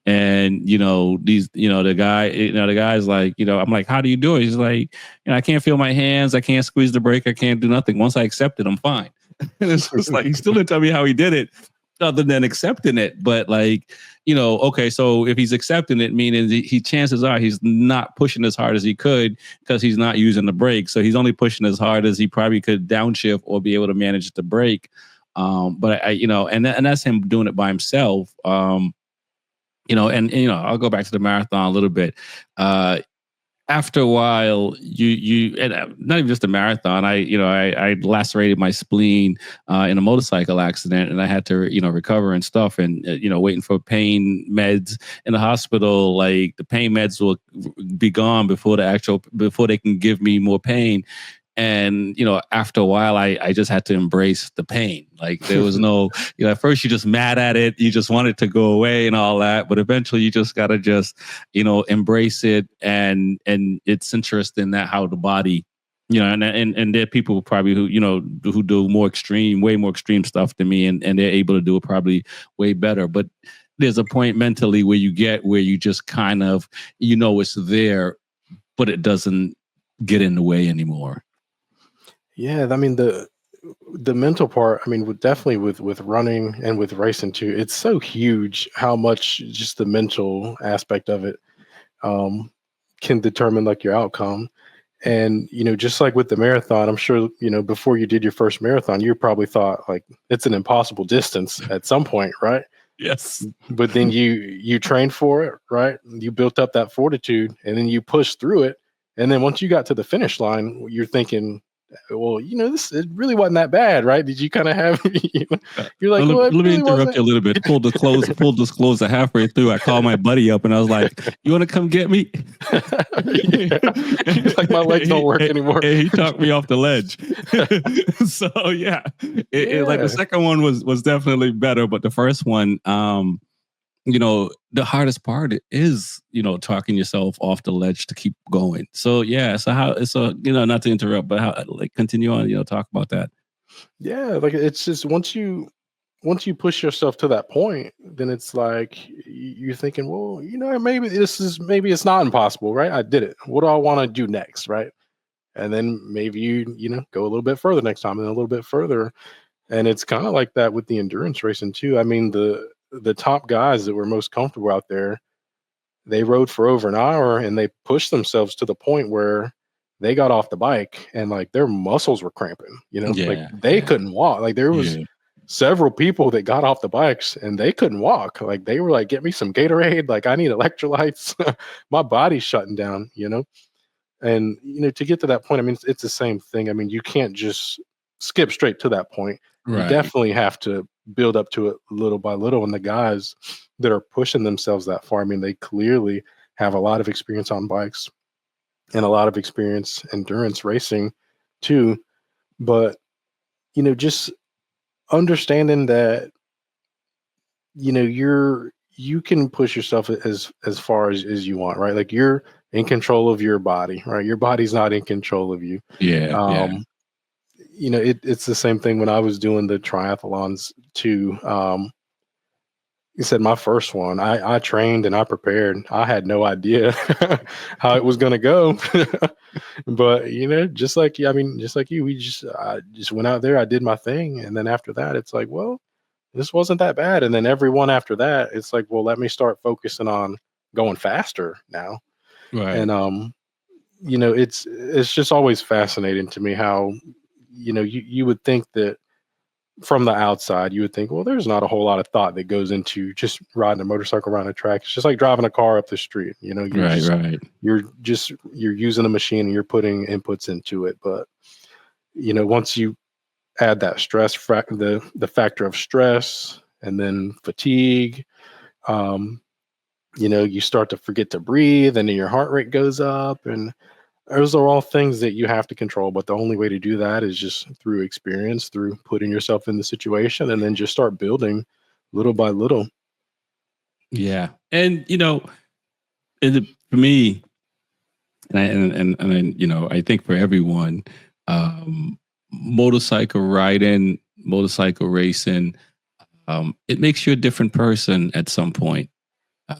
And, the guy's like, I'm like, how do you do it? He's like, I can't feel my hands. I can't squeeze the brake. I can't do nothing. Once I accept it, I'm fine. And it's just like, he still didn't tell me how he did it other than accepting it. But like, okay, so if he's accepting it, meaning he chances are he's not pushing as hard as he could because he's not using the brake. So he's only pushing as hard as he probably could downshift or be able to manage the brake. But and that's him doing it by himself. I'll go back to the marathon a little bit. After a while, you and not even just a marathon. I lacerated my spleen in a motorcycle accident, and I had to recover and stuff, and waiting for pain meds in the hospital. Like the pain meds will be gone before they can give me more pain. And, after a while, I just had to embrace the pain. Like there was no, at first you're just mad at it. You just want it to go away and all that. But eventually you just got to just, embrace it. And it's interesting that how the body, and there are people probably who do way more extreme stuff than me. And they're able to do it probably way better. But there's a point mentally where you just kind of, it's there, but it doesn't get in the way anymore. Yeah, I mean the mental part. I mean, definitely with running and with racing too. It's so huge how much just the mental aspect of it can determine like your outcome. And just like with the marathon, I'm sure before you did your first marathon, you probably thought like it's an impossible distance at some point, right? Yes. But then you trained for it, right? You built up that fortitude, and then you pushed through it. And then once you got to the finish line, you're thinking, well, it really wasn't that bad, right? Did you kind of have, you're like, let me interrupt you a little bit. Full disclosure, halfway through, I called my buddy up and I was like, you want to come get me? Like my legs don't work anymore. And he talked me off the ledge. So yeah, like the second one was definitely better, but the first one, the hardest part is, talking yourself off the ledge to keep going. So yeah, not to interrupt, but how, like, continue on, talk about that. Yeah, like it's just once you push yourself to that point, then it's like you're thinking, well, maybe it's not impossible, right? I did it. What do I want to do next, right? And then maybe you go a little bit further next time, and a little bit further. And it's kind of like that with the endurance racing too. I mean, the top guys that were most comfortable out there, they rode for over an hour and they pushed themselves to the point where they got off the bike and like their muscles were cramping, like they couldn't walk. Like there was several people that got off the bikes and they couldn't walk. Like they were like, get me some Gatorade. Like I need electrolytes. My body's shutting down, and, to get to that point, I mean, it's the same thing. I mean, you can't just skip straight to that point. Right. You definitely have to build up to it little by little. And the guys that are pushing themselves that far, I mean, they clearly have a lot of experience on bikes and a lot of experience endurance racing too. But, just understanding that, you can push yourself as far as you want, right? Like you're in control of your body, right? Your body's not in control of you. Yeah. It's the same thing when I was doing the triathlons too. You said my first one, I trained and I prepared. I had no idea how it was going to go, but just like you, I just went out there, I did my thing. And then after that, it's like, well, this wasn't that bad. And then every one after that, it's like, well, let me start focusing on going faster now. Right. And, it's just always fascinating to me how, you would think that from the outside, you would think, well, there's not a whole lot of thought that goes into just riding a motorcycle around a track. It's just like driving a car up the street, You're using a machine and you're putting inputs into it. But, once you add that stress, the factor of stress and then fatigue. Um, you start to forget to breathe, and then your heart rate goes up, and those are all things that you have to control. But the only way to do that is just through experience, through putting yourself in the situation, and then just start building little by little. Yeah. And, for me, and I think for everyone, motorcycle riding, motorcycle racing, it makes you a different person at some point.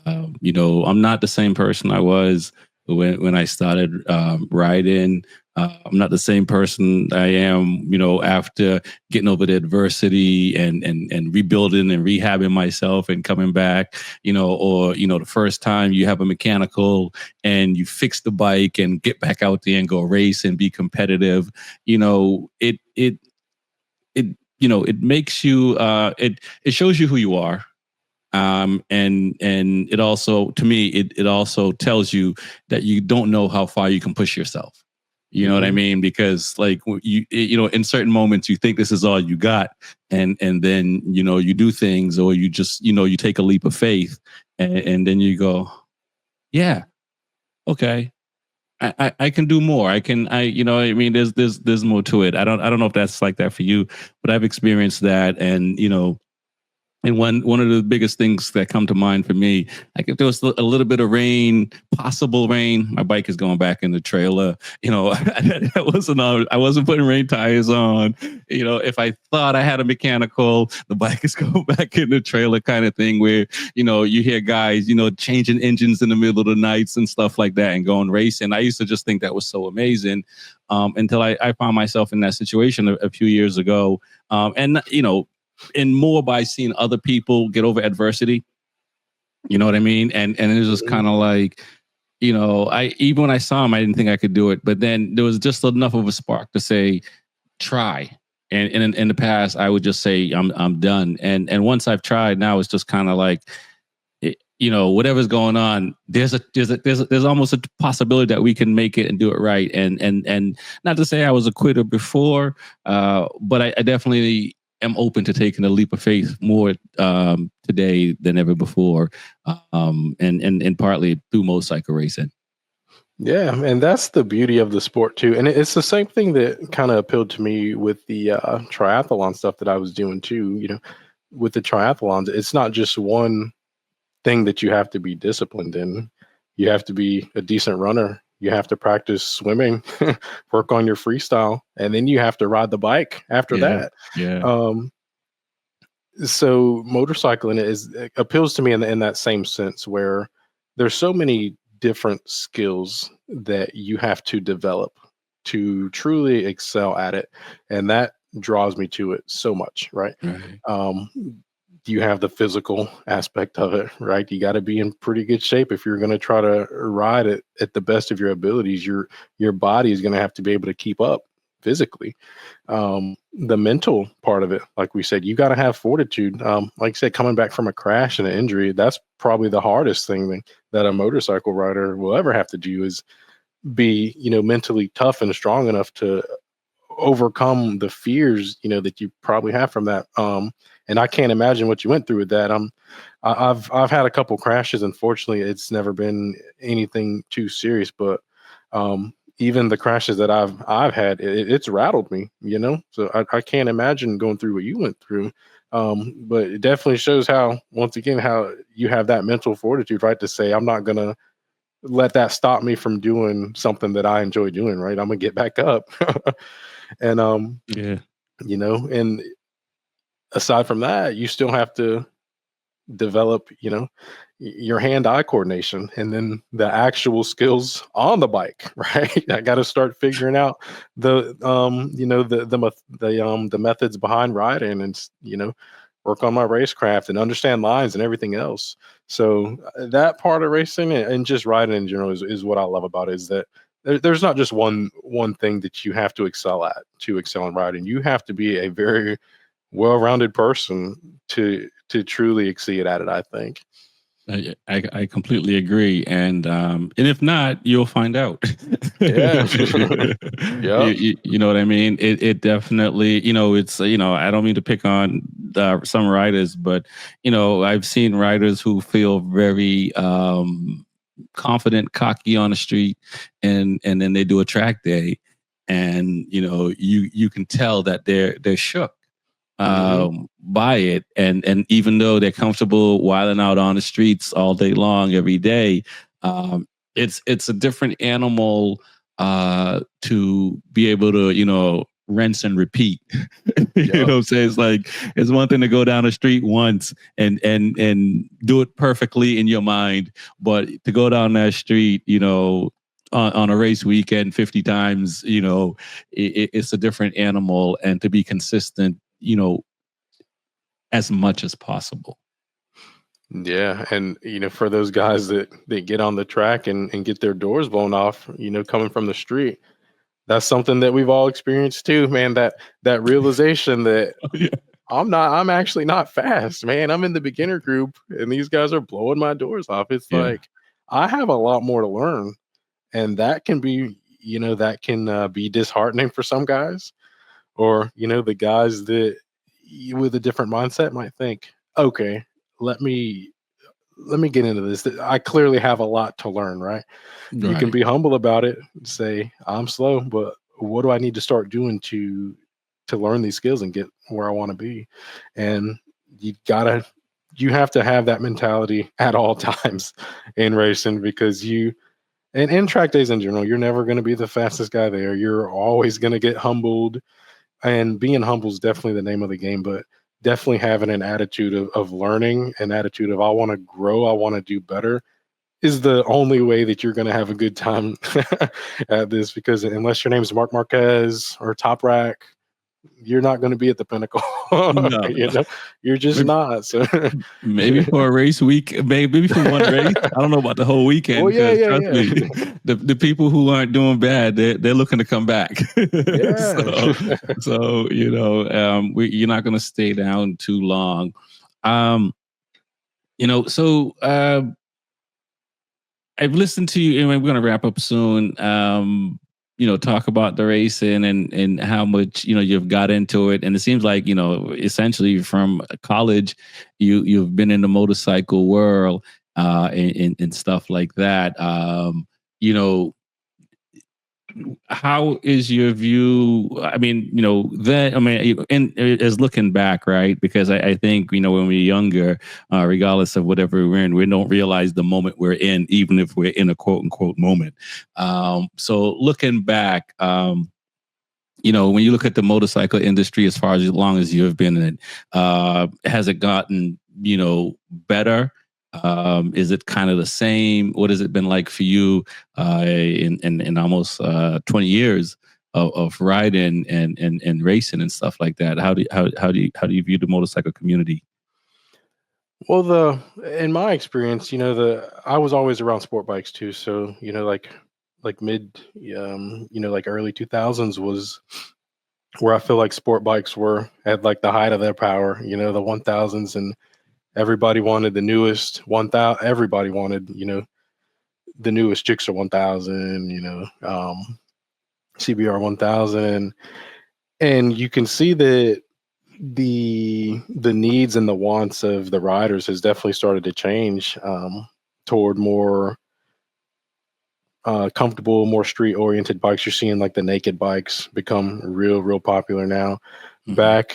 I'm not the same person I was when I started riding. I'm not the same person I am, after getting over the adversity and rebuilding and rehabbing myself and coming back, or, the first time you have a mechanical and you fix the bike and get back out there and go race and be competitive. It makes you, it shows you who you are. And it also, to me, it also tells you that you don't know how far you can push yourself. You know what I mean? Because like in certain moments you think this is all you got, and then you do things, or you just you take a leap of faith, and then you go, yeah, okay, I can do more. I mean, there's more to it. I don't know if that's like that for you, but I've experienced that, and and one of the biggest things that come to mind for me, like if there was a little bit of rain, possible rain, my bike is going back in the trailer. I wasn't putting rain tires on. If I thought I had a mechanical, the bike is going back in the trailer, kind of thing. Where you hear guys changing engines in the middle of the nights and stuff like that, and going racing. I used to just think that was so amazing, until I found myself in that situation a few years ago, and more by seeing other people get over adversity. You know what I mean? And it was just kind of like, even when I saw him, I didn't think I could do it. But then there was just enough of a spark to say, try. And in the past, I would just say, I'm done. And once I've tried, now it's just kind of like, whatever's going on, there's almost a possibility that we can make it and do it right. And not to say I was a quitter before, but I definitely am open to taking a leap of faith more today than ever before, and partly through motorcycle racing. Yeah, and that's the beauty of the sport too. And it's the same thing that kind of appealed to me with the triathlon stuff that I was doing too. With the triathlons, it's not just one thing that you have to be disciplined in. You have to be a decent runner. You have to practice swimming, work on your freestyle, and then you have to ride the bike after that. Yeah. So motorcycling it appeals to me in that same sense, where there's so many different skills that you have to develop to truly excel at it, and that draws me to it so much. Right. You have the physical aspect of it, right? You got to be in pretty good shape if you're going to try to ride it at the best of your abilities. Your body is going to have to be able to keep up physically. The mental part of it, like we said, you got to have fortitude. Like I said, coming back from a crash and an injury, that's probably the hardest thing that a motorcycle rider will ever have to do, is be, mentally tough and strong enough to overcome the fears, that you probably have from that. And I can't imagine what you went through with that. I've had a couple crashes. Unfortunately, it's never been anything too serious, but even the crashes that I've had, it's rattled me, So I can't imagine going through what you went through. But it definitely shows how you have that mental fortitude, right? To say, I'm not gonna let that stop me from doing something that I enjoy doing, right? I'm gonna get back up. And and aside from that, you still have to develop, your hand-eye coordination, and then the actual skills on the bike, right? I got to start figuring out the methods behind riding, and work on my racecraft and understand lines and everything else. So that part of racing and just riding in general is what I love about it, is that there's not just one thing that you have to excel at to excel in riding. You have to be a very well-rounded person to truly exceed at it, I think. I completely agree, and if not, you'll find out. Yeah. You know what I mean. It definitely, it's I don't mean to pick on some riders, but I've seen riders who feel very confident, cocky on the street, and then they do a track day, and you can tell that they're shook by it, and even though they're comfortable wilding out on the streets all day long every day, it's a different animal to be able to rinse and repeat. You know what I'm saying? It's like, it's one thing to go down the street once and do it perfectly in your mind, but to go down that street on a race weekend 50 times, it's a different animal, and to be consistent as much as possible. Yeah. And, for those guys that get on the track and get their doors blown off, coming from the street, that's something that we've all experienced too, man. That realization that I'm actually not fast, man. I'm in the beginner group and these guys are blowing my doors off. It's like, I have a lot more to learn. And that can be, be disheartening for some guys, or, the guys that with a different mindset might think, okay, let me get into this. I clearly have a lot to learn, right? You can be humble about it and say, I'm slow, but what do I need to start doing to learn these skills and get where I want to be? And you have to have that mentality at all times in racing, because and in track days in general, you're never going to be the fastest guy there. You're always going to get humbled, and being humble is definitely the name of the game, but definitely having an attitude of learning, an attitude of, I want to grow, I want to do better, is the only way that you're going to have a good time at this. Because unless your name's Mark Marquez or Top Rack, you're not going to be at the pinnacle. No. You're just not. So maybe for a race week, maybe for one race. I don't know about the whole weekend. Well, trust me, the people who aren't doing bad, they're looking to come back. So you're not going to stay down too long. I've listened to you, and we're going to wrap up soon. Talk about the racing and how much you've got into it, and it seems like essentially from college, you've been in the motorcycle world and stuff like that. How is your view? As looking back, right? Because I think, when we're younger, regardless of whatever we're in, we don't realize the moment we're in, even if we're in a quote unquote moment. So looking back, when you look at the motorcycle industry, as long as you've been in it, has it gotten, better? Is it kind of the same? What has it been like for you in almost 20 years of riding and racing and stuff like that? How do you view the motorcycle community? Well, in my experience, I was always around sport bikes too. So, like mid, like early 2000s was where I feel like sport bikes were at like the height of their power, the 1000s, and everybody wanted the newest 1000. Everybody wanted, the newest Gixxer 1000, CBR 1000, and you can see that the needs and the wants of the riders has definitely started to change toward more comfortable, more street oriented bikes. You're seeing like the naked bikes become real popular now. Mm-hmm. Back,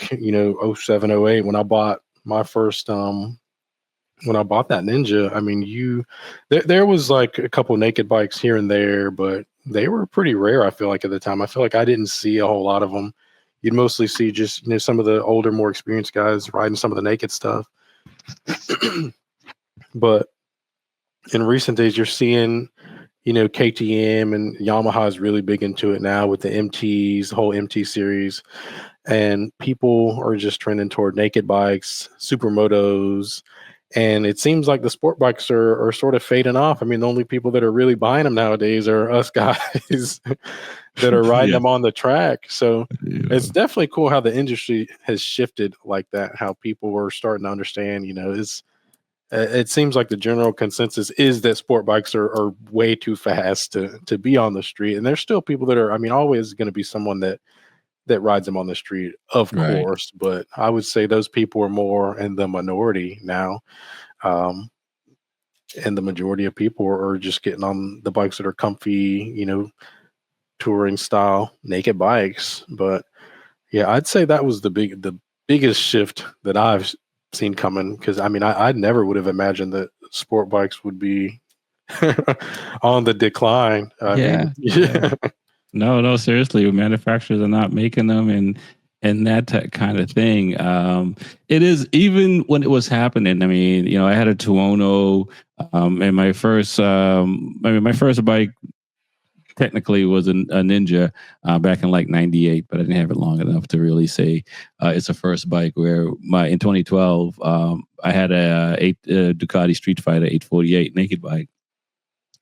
07, 08, when I bought my first when I bought that Ninja, I mean, there was like a couple naked bikes here and there, but they were pretty rare, I feel like, at the time. I feel like I didn't see a whole lot of them. You'd mostly see just, some of the older, more experienced guys riding some of the naked stuff. But in recent days, you're seeing, KTM and Yamaha is really big into it now with the MTs, the whole MT series. And people are just trending toward naked bikes, supermotos. And it seems like the sport bikes are sort of fading off. I mean, the only people that are really buying them nowadays are us guys that are riding them on the track. So it's definitely cool how the industry has shifted like that, how people were starting to understand, it seems like the general consensus is that sport bikes are way too fast to be on the street. And there's still people that are, always going to be someone that that rides them on the street, of Right. course, but I would say those people are more in the minority now. Um, and the majority of people are just getting on the bikes that are comfy, touring style naked bikes. But yeah, I'd say that was the biggest shift that I've seen coming. Because I mean, I never would have imagined that sport bikes would be on the decline. I Yeah. mean, Yeah. yeah, No, no, seriously, manufacturers are not making them, and that kind of thing. It is even when it was happening. I mean, I had a Tuono, and my first bike technically was a Ninja back in like '98, but I didn't have it long enough to really say it's a first bike. Where in 2012, I had a Ducati Street Fighter 848 naked bike.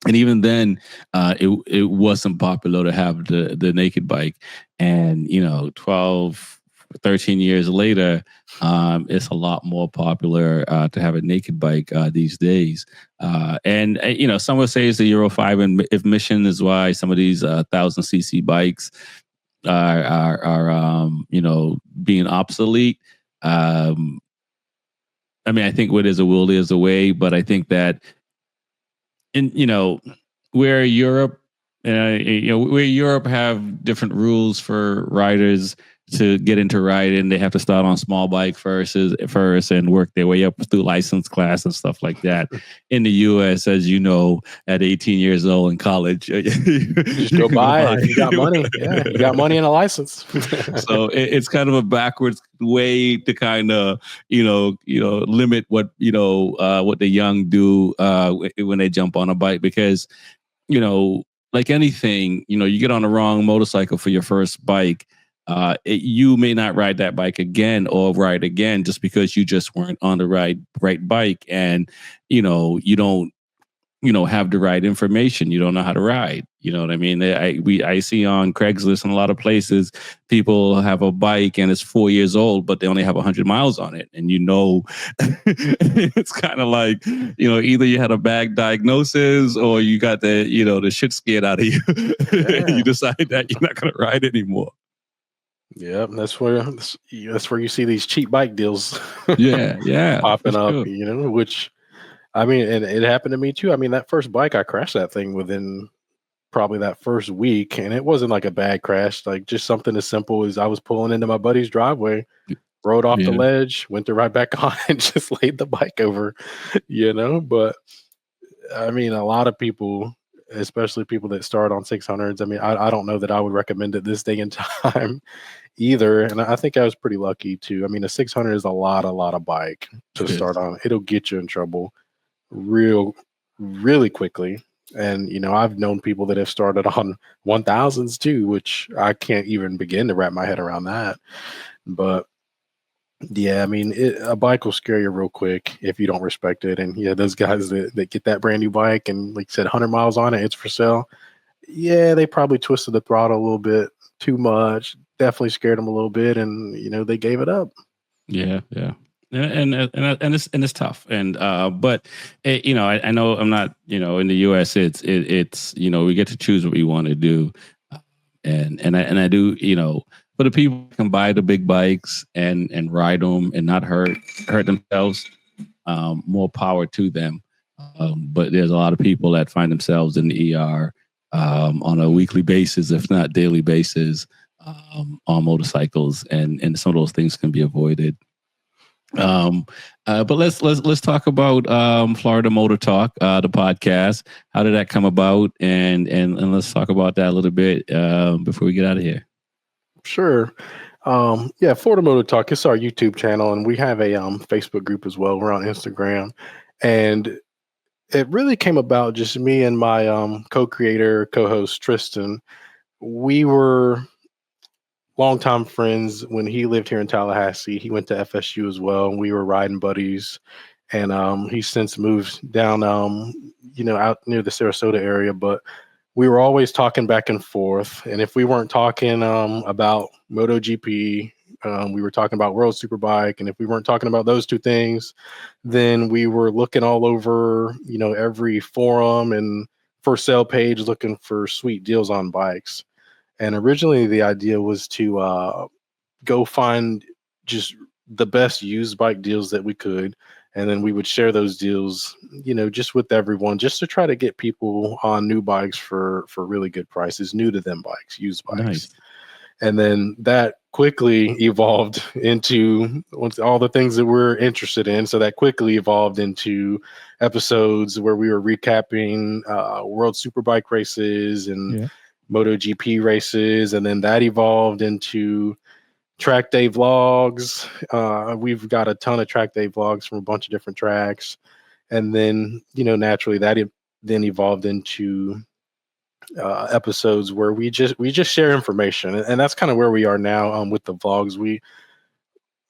And even then, it wasn't popular to have the naked bike. And 12, 13 years later, it's a lot more popular to have a naked bike these days. And some would say it's the Euro 5 emission is why some of these 1,000cc bikes are being obsolete. I mean, I think what is a will is a way, but I think that in where Europe, where Europe have different rules for riders to get into riding. They have to start on small bike first and work their way up through license class and stuff like that. In the U.S., as you know, at 18 years old in college, you just go buy it if you got money. Yeah, you got money and a license. So it's kind of a backwards way to kind of limit what what the young do when they jump on a bike, because like anything, you get on the wrong motorcycle for your first bike. You may not ride that bike again or ride again just because you just weren't on the right bike, and you don't have the right information. You don't know how to ride. You know what I mean? I see on Craigslist and a lot of places, people have a bike and it's 4 years old, but they only have 100 miles on it. And it's kind of like, either you had a bad diagnosis or you got the shit scared out of you. Yeah. You decide that you're not going to ride anymore. Yeah, that's where you see these cheap bike deals. Yeah, popping up, sure. which I mean, and it happened to me too. I mean, that first bike, I crashed that thing within probably that first week, and it wasn't like a bad crash, like just something as simple as I was pulling into my buddy's driveway, rode off the Yeah, ledge, went right back on, and just laid the bike over, But I mean, a lot of people, especially people that start on 600s, I mean, I don't know that I would recommend it this day and time either. And I think I was pretty lucky too. I mean, a 600 is a lot of bike to it start is. on. It'll get you in trouble really quickly. And I've known people that have started on 1000s too, which I can't even begin to wrap my head around that. But yeah, I mean, a bike will scare you real quick if you don't respect it. And yeah, those guys that get that brand new bike and like you said, 100 miles on it, it's for sale. Yeah, they probably twisted the throttle a little bit too much. Definitely scared them a little bit, and they gave it up. Yeah, yeah. And it's tough, and but I know I'm not, in the U.S. it's we get to choose what we want to do, and I do, for the people who can buy the big bikes and ride them and not hurt themselves, more power to them. But there's a lot of people that find themselves in the ER on a weekly basis, if not daily basis, on motorcycles, and some of those things can be avoided. But let's talk about Florida Motor Talk, the podcast. How did that come about? And let's talk about that a little bit before we get out of here. Sure. Yeah, Florida Moto Talk. It's our YouTube channel, and we have a Facebook group as well. We're on Instagram, and it really came about just me and my co-creator, co-host Tristan. We were longtime friends when he lived here in Tallahassee. He went to FSU as well, and we were riding buddies. And he's since moved down, out near the Sarasota area. But we were always talking back and forth. And if we weren't talking about MotoGP, we were talking about World Superbike. And if we weren't talking about those two things, then we were looking all over, every forum and for sale page looking for sweet deals on bikes. And originally the idea was to go find just the best used bike deals that we could. And then we would share those deals, just with everyone, just to try to get people on new bikes for really good prices, new to them bikes, used bikes. Nice. And then that quickly evolved into all the things that we're interested in. So that quickly evolved into episodes where we were recapping World Superbike races and Yeah. MotoGP races. And then that evolved into track day vlogs. We've got a ton of track day vlogs from a bunch of different tracks. And then, naturally then evolved into episodes where we just share information, and that's kind of where we are now with the vlogs. We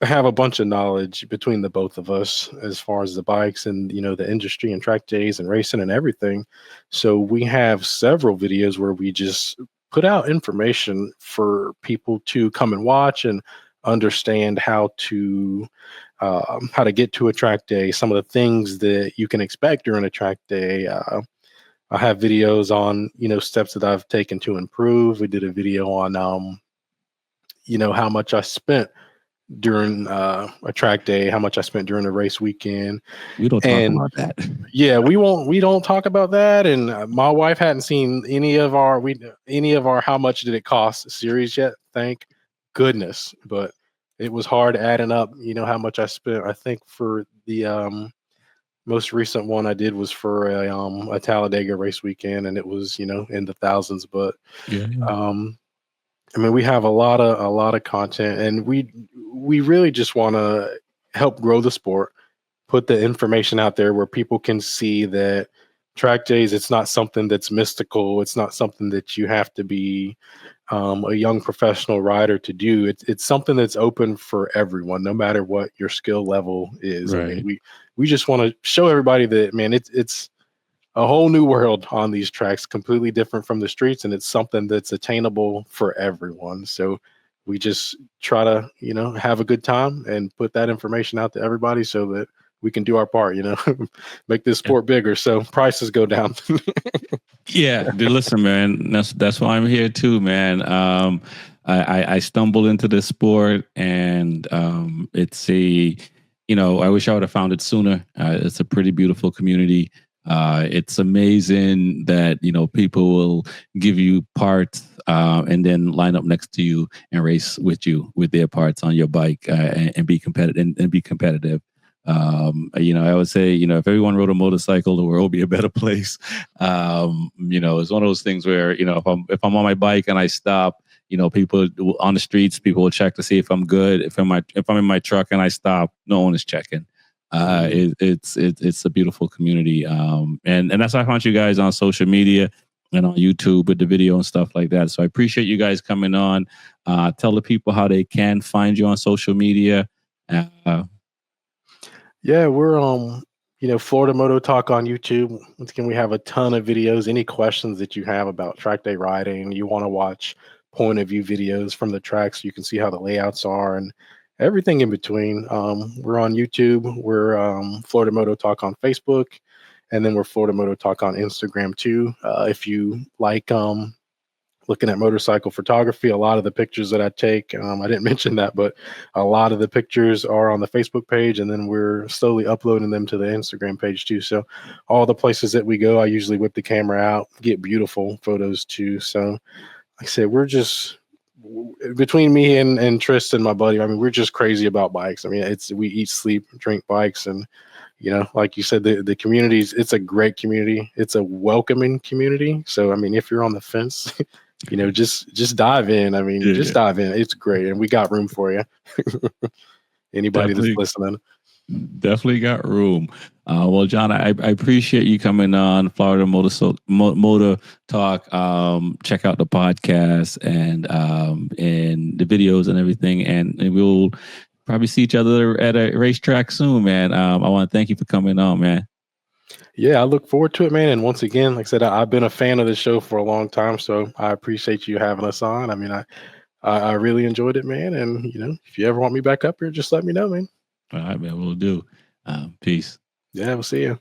have a bunch of knowledge between the both of us as far as the bikes and the industry and track days and racing and everything. So we have several videos where we just put out information for people to come and watch and understand how to get to a track day, some of the things that you can expect during a track day. I have videos on, steps that I've taken to improve. We did a video on, how much I spent during a track day, how much I spent during a race weekend. We don't talk And about that. yeah, we don't talk about that. And my wife hadn't seen any of our how much did it cost series yet. Thank goodness. But it was hard adding up, how much I spent. I think for the most recent one I did was for a Talladega race weekend, and it was in the thousands. But Yeah. we have a lot of content, and we really just want to help grow the sport, put the information out there where people can see that track days, it's not something that's mystical. It's not something that you have to be a young professional rider to do. It's something that's open for everyone, no matter what your skill level is. Right. I mean, we just want to show everybody that, man, it's a whole new world on these tracks, completely different from the streets, and it's something that's attainable for everyone. So we just try to, have a good time and put that information out to everybody so that we can do our part, make this sport bigger so prices go down. Yeah, listen, man. That's why I'm here too, man. I stumbled into this sport, and it's I wish I would have found it sooner. It's a pretty beautiful community. It's amazing that people will give you parts and then line up next to you and race with you with their parts on your bike and be competitive and be competitive. I would say, if everyone rode a motorcycle, the world would be a better place. It's one of those things where, if I'm on my bike and I stop, people on the streets, people will check to see if I'm good. If I'm in my truck and I stop, no one is checking. It's a beautiful community. And that's why I found you guys on social media and on YouTube with the video and stuff like that. So I appreciate you guys coming on. Tell the people how they can find you on social media. Yeah, we're Florida Moto Talk on YouTube. Once again, we have a ton of videos. Any questions that you have about track day riding, you want to watch point of view videos from the tracks, you can see how the layouts are and everything in between. We're on YouTube. We're Florida Moto Talk on Facebook, and then we're Florida Moto Talk on Instagram too. If you like looking at motorcycle photography, a lot of the pictures that I take, I didn't mention that, but a lot of the pictures are on the Facebook page, and then we're slowly uploading them to the Instagram page too. So all the places that we go, I usually whip the camera out, get beautiful photos too. So like I said, we're just, between me and Tristan, my buddy, we're just crazy about bikes. We eat, sleep, drink bikes. And like you said, the communities, it's a great community. It's a welcoming community. So if you're on the fence, just dive in. Just dive in. It's great, and we got room for you. Anybody that's listening. Definitely got room. Well, John, I appreciate you coming on Florida Motor Talk. Check out the podcast and the videos and everything, and we'll probably see each other at a racetrack soon, man. I want to thank you for coming on, man. Yeah, I look forward to it, man. And once again, like I said, I've been a fan of the show for a long time, so I appreciate you having us on. I really enjoyed it, man. And if you ever want me back up here, just let me know, man. All right, man. We'll do. Peace. Yeah, we'll see you.